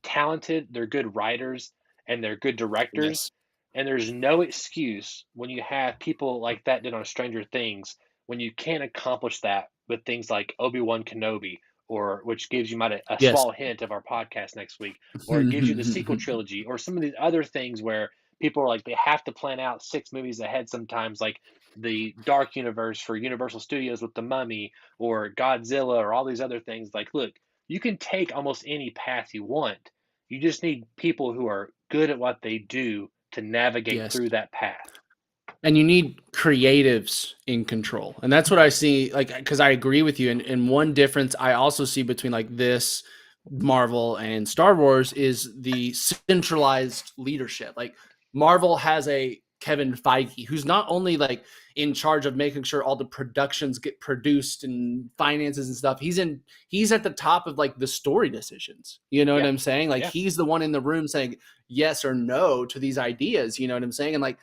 talented, they're good writers, and they're good directors, Yes. and there's no excuse when you have people like that did on Stranger Things when you can't accomplish that with things like Obi-Wan Kenobi, or which gives you might a Yes. small hint of our podcast next week, or it gives you the sequel trilogy, or some of these other things where people are like they have to plan out 6 movies ahead sometimes, like the Dark Universe for Universal Studios with The Mummy or Godzilla or all these other things. Like, look, you can take almost any path you want. You just need people who are good at what they do to navigate Yes. through that path. And you need creatives in control. And that's what I see, like, because I agree with you. And one difference I also see between like this Marvel and Star Wars is the centralized leadership. Like Marvel has a Kevin Feige who's not only like in charge of making sure all the productions get produced and finances and stuff. He's at the top of like the story decisions. You know what Yeah. I'm saying? Like Yeah. he's the one in the room saying yes or no to these ideas. You know what I'm saying? And like,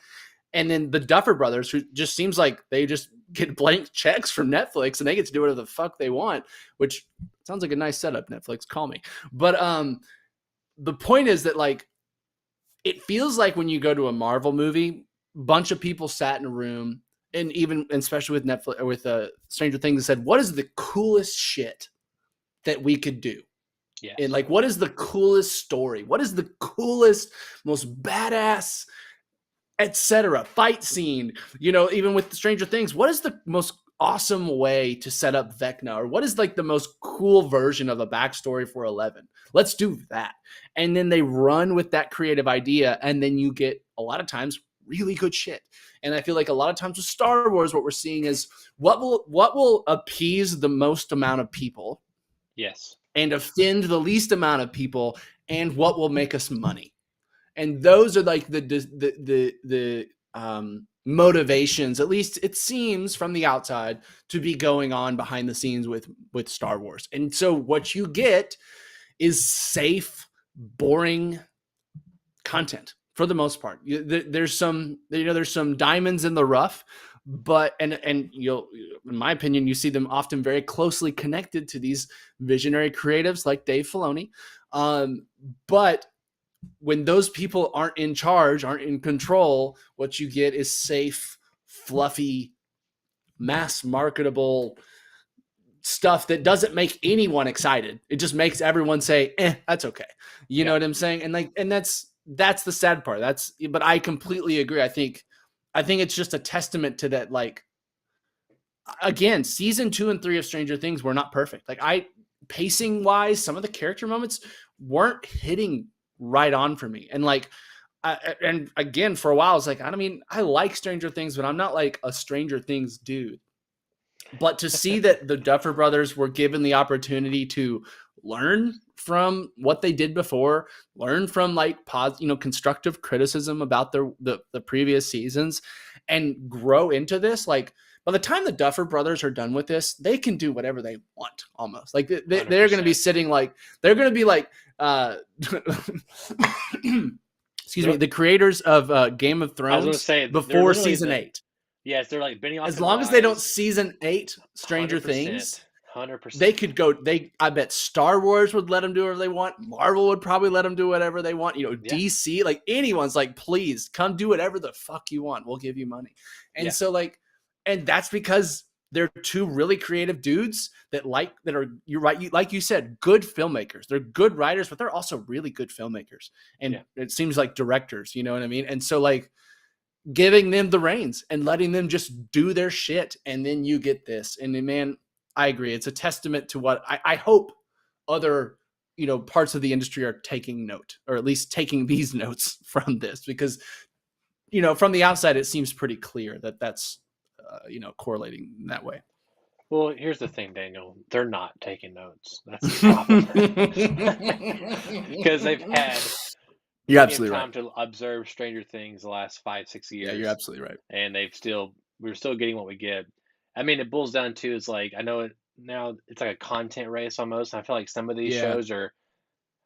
and then the Duffer Brothers, who just seems like they just get blank checks from Netflix and they get to do whatever the fuck they want, which sounds like a nice setup. Netflix, call me. But the point is that like it feels like when you go to a Marvel movie, bunch of people sat in a room, and even especially with Netflix or with Stranger Things, and said, "What is the coolest shit that we could do?" Yes. And like, what is the coolest story? What is the coolest, most badass, etc. fight scene? You know, even with Stranger Things, what is the most awesome way to set up Vecna, or what is like the most cool version of a backstory for 11? Let's do that. And then they run with that creative idea, and then you get a lot of times really good shit. And I feel like a lot of times with Star Wars, what we're seeing is what will appease the most amount of people Yes. and offend the least amount of people, and what will make us money. And those are like the motivations, at least it seems from the outside, to be going on behind the scenes with Star Wars. And so what you get is safe, boring content for the most part. There's some diamonds in the rough, but and you'll, in my opinion, you see them often very closely connected to these visionary creatives like Dave Filoni. But when those people aren't in charge, aren't in control, what you get is safe, fluffy, mass marketable stuff that doesn't make anyone excited. It just makes everyone say, that's okay. You know what I'm saying? And that's the sad part. But I completely agree. I think it's just a testament to that. Like, again, season 2 and 3 of Stranger Things were not perfect. Like pacing wise, some of the character moments weren't hitting right on for me. And like, and again, for a while, I was like, I like Stranger Things, but I'm not like a Stranger Things dude. But to see that the Duffer Brothers were given the opportunity to learn from what they did before, learn from like constructive criticism about the previous seasons, and grow into this, like by the time the Duffer Brothers are done with this, they can do whatever they want almost. Like they're going to be sitting like, they're going to be like, excuse me, the creators of Game of Thrones I was gonna say, before season 8. Yes, they're like Benioff. As long as they don't season 8 Stranger Things, 100%. they could go. I bet Star Wars would let them do whatever they want. Marvel would probably let them do whatever they want. You know, DC, like anyone's like, please come do whatever the fuck you want. We'll give you money. And so like, and that's because they're two really creative dudes that are, you're right, like you said, good filmmakers. They're good writers, but they're also really good filmmakers. And it seems like directors, you know what I mean? And so like giving them the reins and letting them just do their shit. And then you get this. And then, man, I agree. It's a testament to what I hope other, you know, parts of the industry are taking note, or at least taking these notes from this, because, you know, from the outside, it seems pretty clear that that's, you know, correlating in that way. Well, here's the thing, Daniel. They're not taking notes. That's the problem. Because they've had you're absolutely time right to observe Stranger Things the last 5-6 years. Yeah, you're absolutely right. And we're still getting what we get. I mean, it boils down to, it's like, I know now it's like a content race almost. And I feel like some of these shows are,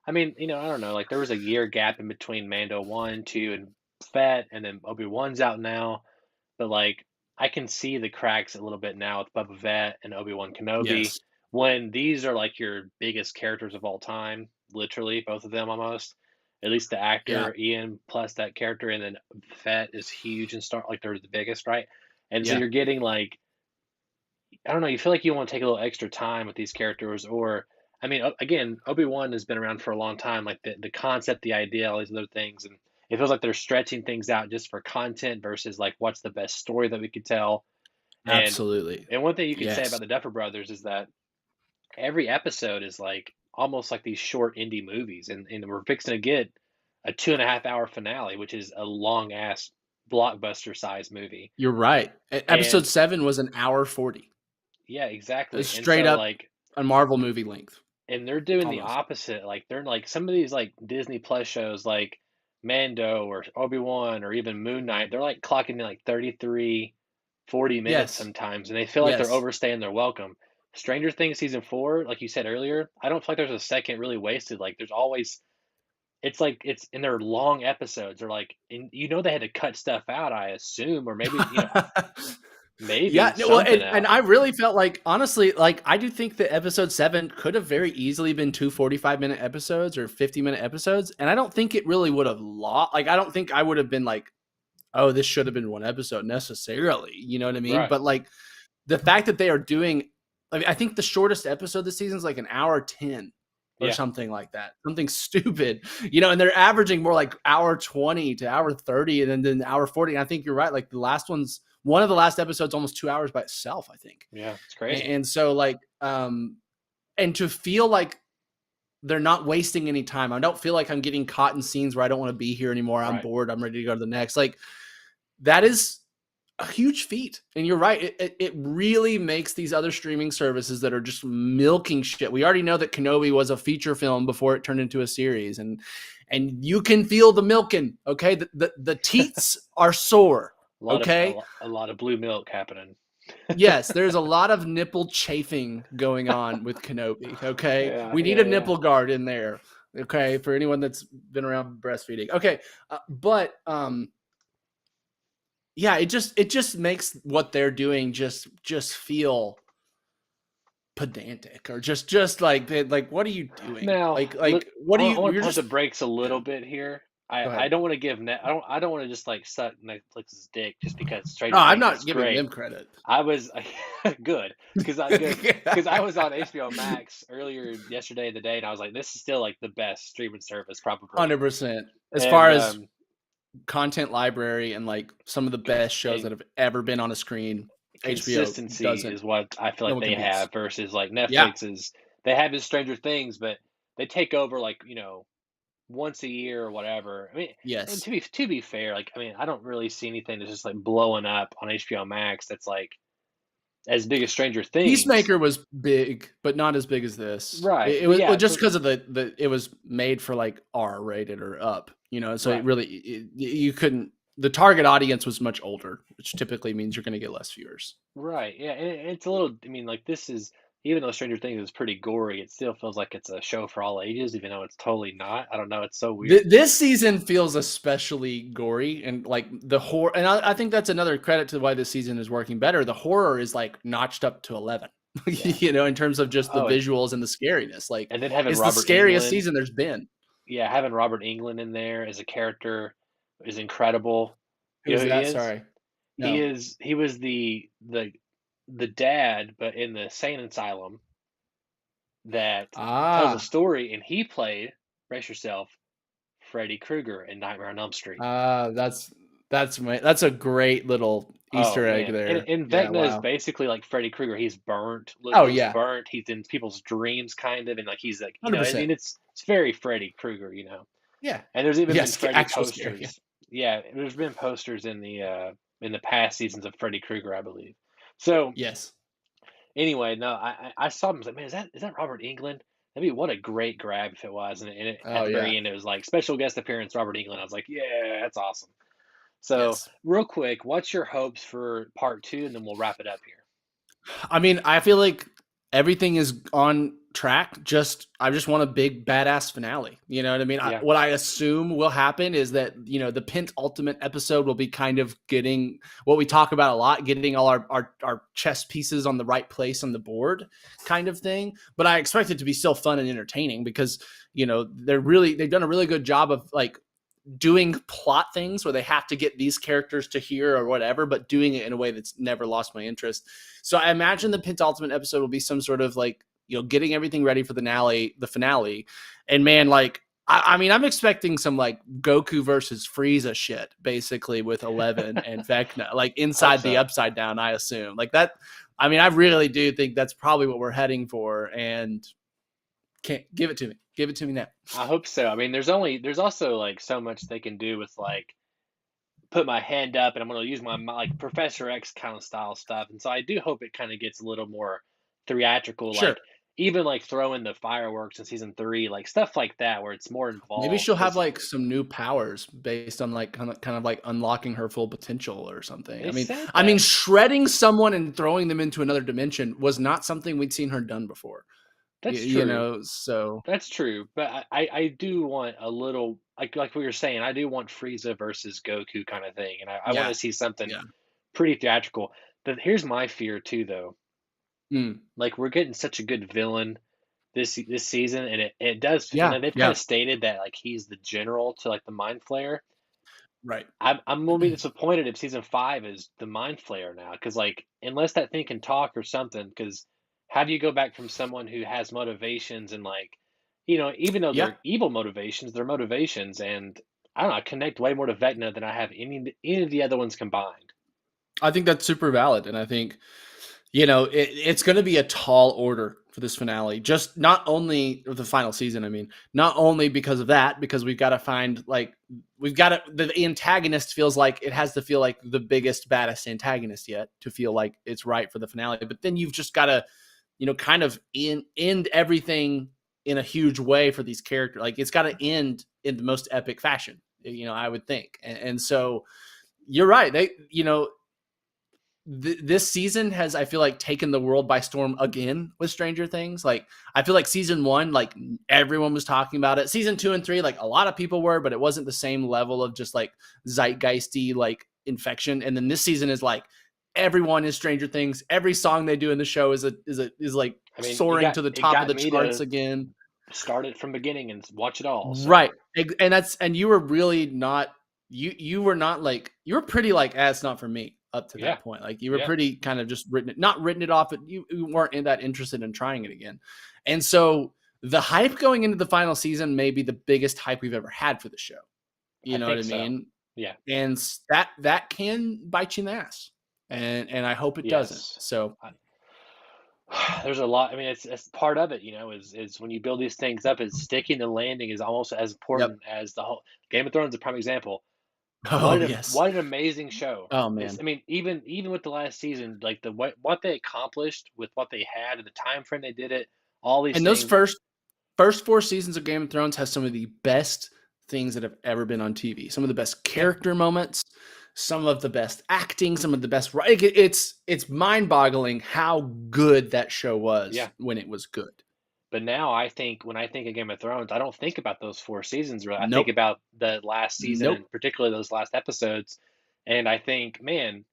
I mean, you know, I don't know, like there was a year gap in between Mando 1, 2, and Fett, and then Obi-Wan's out now. But like, I can see the cracks a little bit now with Boba Fett and Obi-Wan Kenobi, when these are like your biggest characters of all time, literally, both of them almost. At least the actor, Ian, plus that character, and then Fett is huge and like they're the biggest, right? And so you're getting like, I don't know, you feel like you want to take a little extra time with these characters, or, I mean, again, Obi-Wan has been around for a long time, like the concept, the idea, all these other things, and it feels like they're stretching things out just for content versus like what's the best story that we could tell. Absolutely. And one thing you can say about the Duffer Brothers is that every episode is like almost like these short indie movies, and we're fixing to get a 2.5-hour finale, which is a long ass blockbuster size movie. You're right. Episode 7 was an hour 40. Yeah, exactly. Straight up like a Marvel movie length. And they're doing the opposite. Like they're like some of these like Disney Plus shows like Mando or Obi-Wan or even Moon Knight, they're like clocking in like 33, 40 minutes sometimes, and they feel like they're overstaying their welcome. Stranger Things season 4, like you said earlier, I don't feel like there's a second really wasted. Like there's always, it's like it's in their long episodes. They're like, and you know, they had to cut stuff out, I assume, or maybe you know, maybe well, and I really felt like, honestly, like I do think that episode 7 could have very easily been 2 45-minute episodes or 50-minute episodes, and I don't think it really would have lost. Like I don't think I would have been like, oh, this should have been one episode necessarily. You know what I mean? Right. But like the fact that they are doing, I mean, I think the shortest episode this season is like an hour 10 or something like that, something stupid, you know, and they're averaging more like hour 20 to hour 30 and then hour 40. And I think you're right. Like the last one of the last episodes, almost 2 hours by itself, I think. Yeah, it's crazy. And so like, and to feel like they're not wasting any time. I don't feel like I'm getting caught in scenes where I don't want to be here anymore. I'm bored. I'm ready to go to the next. Like that is a huge feat. And you're right. It really makes these other streaming services that are just milking shit. We already know that Kenobi was a feature film before it turned into a series, and you can feel the milking. Okay. The teats are sore. A lot of blue milk happening. Yes, there's a lot of nipple chafing going on with Kenobi. Okay, we need a nipple guard in there. Okay, for anyone that's been around breastfeeding. Okay, but yeah, it just makes what they're doing just feel pedantic, or just like what are you doing now? Like what do you? I want to put the brakes a little bit here. I don't want to give I don't want to just like suck Netflix's dick just because Stranger Things I'm not is giving great. them credit. I was good because I was on HBO Max earlier yesterday today, and I was like, this is still like the best streaming service probably. 100%. As far as content library and like some of the best shows that have ever been on a screen, consistency HBO is what I feel like they have versus like Netflix is. They have his Stranger Things, but they take over like, you know, once a year or whatever. I mean, yes. And to be fair, like, I mean, I don't really see anything that's just like blowing up on HBO Max that's like as big as Stranger Things. Peacemaker was big, but not as big as this. Right. It was just because of the it was made for like R rated or up, you know. So it really you couldn't the target audience was much older, which typically means you're going to get less viewers. Right. Yeah. And it's a little, I mean, like this is, even though Stranger Things is pretty gory, it still feels like it's a show for all ages, even though it's totally not. I don't know. It's so weird. This season feels especially gory and like the horror. And I think that's another credit to why this season is working better. The horror is like notched up to 11, Yeah. in terms of just the Oh, visuals and the scariness. Like and then having it's the Robert scariest Englund. season there's been. Yeah. Having Robert Englund in there as a character is incredible. You know Who's who he that? is? Sorry. No. He was the dad, but in the sane asylum that tells a Ah, story, and he played, brace yourself, Freddy Krueger in Nightmare on Elm Street. that's a great little Oh Easter egg man, and there. and Yeah, Vecna is wow. basically like Freddy Krueger. He's burnt, Oh looks yeah, burnt. He's in people's dreams, kind of, and like he's like, 100%. it's very Freddy Krueger, Yeah. And there's even been Yes, Freddy actual scary. Yeah. posters. Yeah, there's been posters in the past seasons of Freddy Krueger, I believe. So Yes. anyway, no, I saw him. I was like, man, is that Robert Englund? I mean, what a great grab if it was. At Oh the very yeah. end, it was like special guest appearance Robert Englund. I was like, yeah, that's awesome. So Yes. real quick, what's your hopes for part two, and then we'll wrap it up here. I mean, I feel like everything is on track. I just want a big badass finale. You know what I mean? Yeah, What I assume will happen is that the Pint Ultimate episode will be kind of getting what we talk about a lot, getting all our chess pieces on the right place on the board, kind of thing. But I expect it to be still fun and entertaining because they've done a really good job of like doing plot things where they have to get these characters to here or whatever, but doing it in a way that's never lost my interest. So I imagine the Pint Ultimate episode will be some sort of like, getting everything ready for the finale. And man, like, I mean, I'm expecting some like Goku versus Frieza shit, basically with 11 and Vecna, like hope inside the so. Upside Down, I assume. Like that, I mean, I really do think that's probably what we're heading for. And can't give it to me. Give it to me now. I hope so. I mean, there's also like so much they can do with like put my hand up and I'm going to use my like Professor X kind of style stuff. And so I do hope it kind of gets a little more theatrical, Sure. like even like throwing the fireworks in season three, like stuff like that, where it's more Maybe involved. she'll have Because like some new powers based on like kind of like unlocking her full potential or something. they said I mean, that. shredding someone and throwing them into another dimension was not something we'd seen her done before. That's true. So That's true. But I do want a little like what you're saying. I do want Frieza versus Goku kind of thing, and I want yeah, to see something yeah. pretty theatrical. But here's my fear too, though. Mm, Like we're getting such a good villain this season, and it does. And yeah, they've kind yeah, of stated that like he's the general to like the Mind Flayer. right. I'm gonna be disappointed if season five is the Mind Flayer now, because like unless that thing can talk or something, because how do you go back from someone who has motivations and like, even though Yeah, they're evil motivations, they're motivations, and I don't know, I connect way more to Vecna than I have any of the other ones combined. I think that's super valid, and I think it's going to be a tall order for this finale. Just not only of the final season. I mean, not only because of that, because we've got to find like the antagonist feels like it has to feel like the biggest, baddest antagonist yet to feel like it's right for the finale. But then you've just got to, kind of end everything in a huge way for these characters. Like it's got to end in the most epic fashion. I would think, and so you're right. This season has, I feel like, taken the world by storm again with Stranger Things. Like I feel like season 1, like everyone was talking about it. Season 2 and 3, like a lot of people were, but it wasn't the same level of just like zeitgeisty like infection. And then this season is like everyone is Stranger Things. Every song they do in the show is like I mean, soaring to the it top of got the me charts to again. start it from beginning and watch it all. So Right. And you were really not you were not like you were pretty like it's not for me up to yeah, that point. Like you were yeah, pretty kind of just not written it off, but you weren't that interested in trying it again. And so the hype going into the final season may be the biggest hype we've ever had for the show. You I know what think I so. mean? Yeah. And that can bite you in the ass. And I hope it doesn't. Yes. So There's a lot. I mean, it's part of it, is when you build these things up, is sticking the landing is almost as yep. important as the whole Game of Thrones is a prime example. Oh yes. What an amazing show. Oh It's, man. I mean, even with the last season, like what they accomplished with what they had and the time frame they did it, all these And those things. first 4 seasons of Game of Thrones has some of the best things that have ever been on TV. Some of the best character moments, some of the best acting, some of the best writing. It's mind-boggling how good that show was Yeah. when it was good. But now when I think of Game of Thrones, I don't think about those 4 seasons really. I think Nope. about the last season Nope. and particularly those last episodes, and I think, man,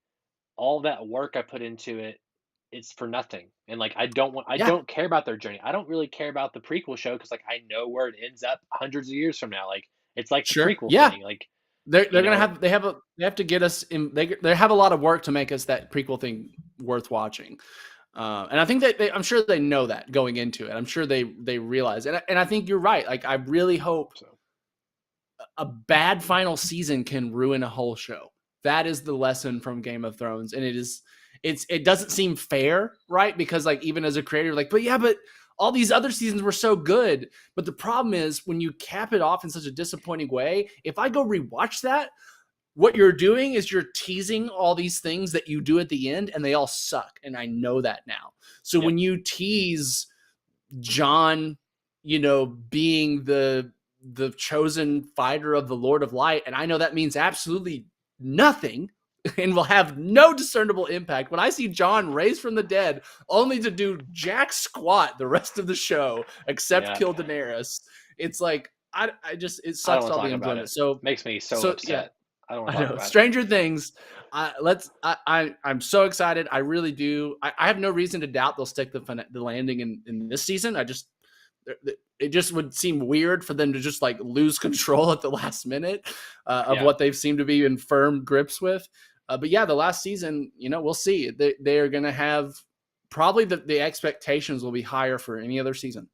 all that work I put into it, it's for nothing. And like I Yeah, don't care about their journey. I don't really care about the prequel show because like I know where it ends up hundreds of years from now. Like it's like the sure. prequel Yeah. thing. Like, They're you gonna know, have they have to get us in. They have a lot of work to make us that prequel thing worth watching. And I think that I'm sure they know that going into it. I'm sure they realize, and I think you're right. Like I really hope so a bad final season can ruin a whole show. That is the lesson from Game of Thrones, and it doesn't seem fair, right? Because like even as a creator, like, but all these other seasons were so good. But the problem is when you cap it off in such a disappointing way. If I go rewatch that, what you're doing is you're teasing all these things that you do at the end, and they all suck. And I know that now. So yep. when you tease John, being the chosen fighter of the Lord of Light, and I know that means absolutely nothing and will have no discernible impact. When I see John raised from the dead, only to do jack squat the rest of the show, except Yeah. kill Daenerys, it's like it I don't sucks want to all the talk about enjoyment. it. So Makes me so yeah, upset. I don't want I to talk know. about it. Stranger Things. I'm so excited. I really do. I have no reason to doubt they'll stick the landing in this season. It just would seem weird for them to just like lose control at the last minute of Yeah. what they've seemed to be in firm grips with. But yeah, the last season, we'll see. They are going to have probably the expectations will be higher for any other season.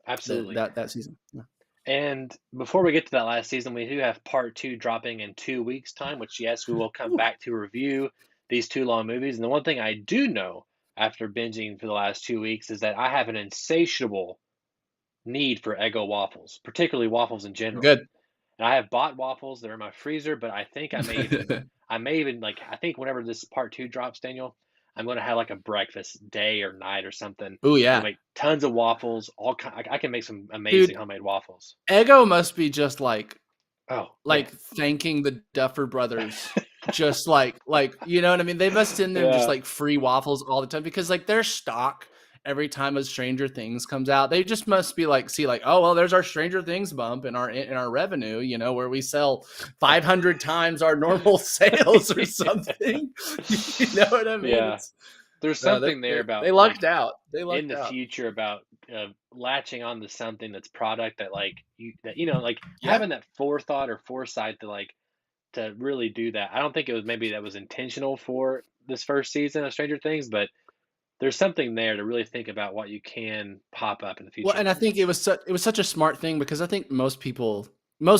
Absolutely. That season. Yeah. And before we get to that last season, we do have part 2 dropping in 2 weeks' time, which, yes, we will come Ooh. back to review these 2 long movies. And the one thing I do know after binging for the last 2 weeks is that I have an insatiable need for Eggo waffles, particularly waffles in general. Good. And I have bought waffles; they're in my freezer, but I think I may even like I think whenever this part 2 drops, Daniel, I'm gonna have like a breakfast day or night or something. Oh I'm gonna yeah, make tons of waffles. I can make some dude. amazing homemade waffles. Eggo must be just Oh man, like thanking the Duffer Brothers, just like you know what I mean. They must send them just yeah, like free waffles all the time because like their stock every time a Stranger Things comes out, they just must be like see like, oh well, there's our Stranger Things bump in our revenue, where we sell 500 times our normal sales or something. You know what I mean? yeah. There's something there They about lucked like out. They in lucked the out. future about latching on to something that's product that like like Yeah. having that forethought or foresight to really do that. I don't think it was maybe that was intentional for this first season of Stranger Things, but there's something there to really think about what you can pop up in the Well, future. and I think it was such a smart thing because I think most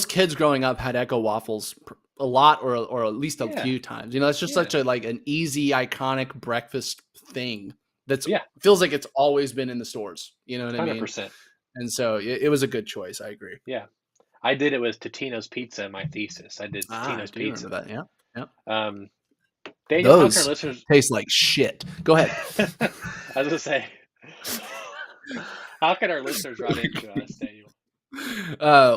kids growing up had Echo waffles a lot or at least a Yeah, few times. It's just yeah, such a like an easy iconic breakfast thing that's yeah, feels like it's always been in the stores. You know what I mean? 100%. And so it was a good choice. I agree. Yeah, I did it with Totino's Pizza in my thesis. I did I Totino's do remember Pizza. that. Yeah. Yeah. Um, Daniel, how can our Those listeners? taste like shit. Go ahead. I was gonna say, how can our listeners write into us, Daniel?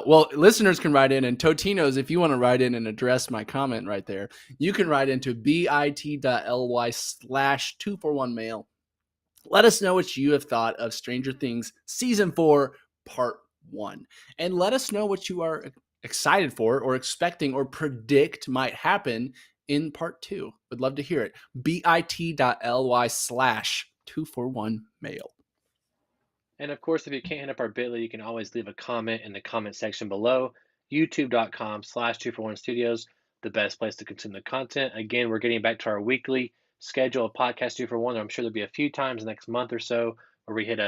Well, listeners can write in, and Totino's, if you want to write in and address my comment right there, you can write into bit.ly/241mail. Let us know what you have thought of Stranger Things Season 4, Part 1. And let us know what you are excited for or expecting or predict might happen in Part 2. Would love to hear it. bit.ly/241mail. And of course, if you can't hit up our Bitly, you can always leave a comment in the comment section below. YouTube.com/2for1studios, the best place to consume the content. Again, we're getting back to our weekly schedule of podcast 2 for 1. I'm sure there'll be a few times next month or so where we hit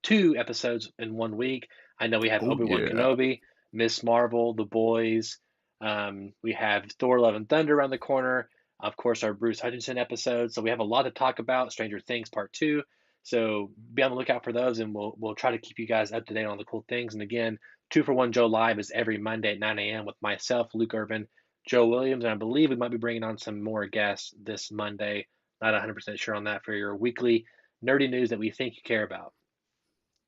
2 episodes in 1 week. I know we have Oh, Obi-Wan yeah. Kenobi, Miss Marvel, The Boys. We have Thor: Love and Thunder around the corner. Of course, our Bruce Hutchinson episode. So we have a lot to talk about. Stranger Things Part 2. So be on the lookout for those, and we'll try to keep you guys up to date on the cool things. And again, 2 for 1 Joe Live is every Monday at 9 a.m. with myself, Luke Irvin, Joe Williams, and I believe we might be bringing on some more guests this Monday. Not 100% sure on that for your weekly nerdy news that we think you care about.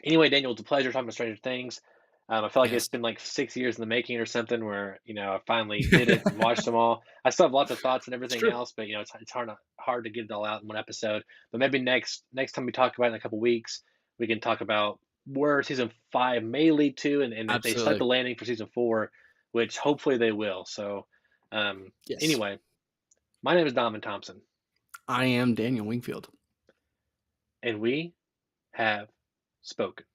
Anyway, Daniel, it's a pleasure talking about Stranger Things. I feel like it's Yes. been like 6 years in the making or something where, I finally did it and watched them all. I still have lots of thoughts and It's everything true. else, but it's hard to get it all out in one episode. But maybe next time we talk about it in a couple weeks, we can talk about where season 5 may lead to, and if they start Absolutely. the landing for season 4, which hopefully they will. So, Yes. anyway, my name is Donovan Thompson, I am Daniel Wingfield. and we have spoken.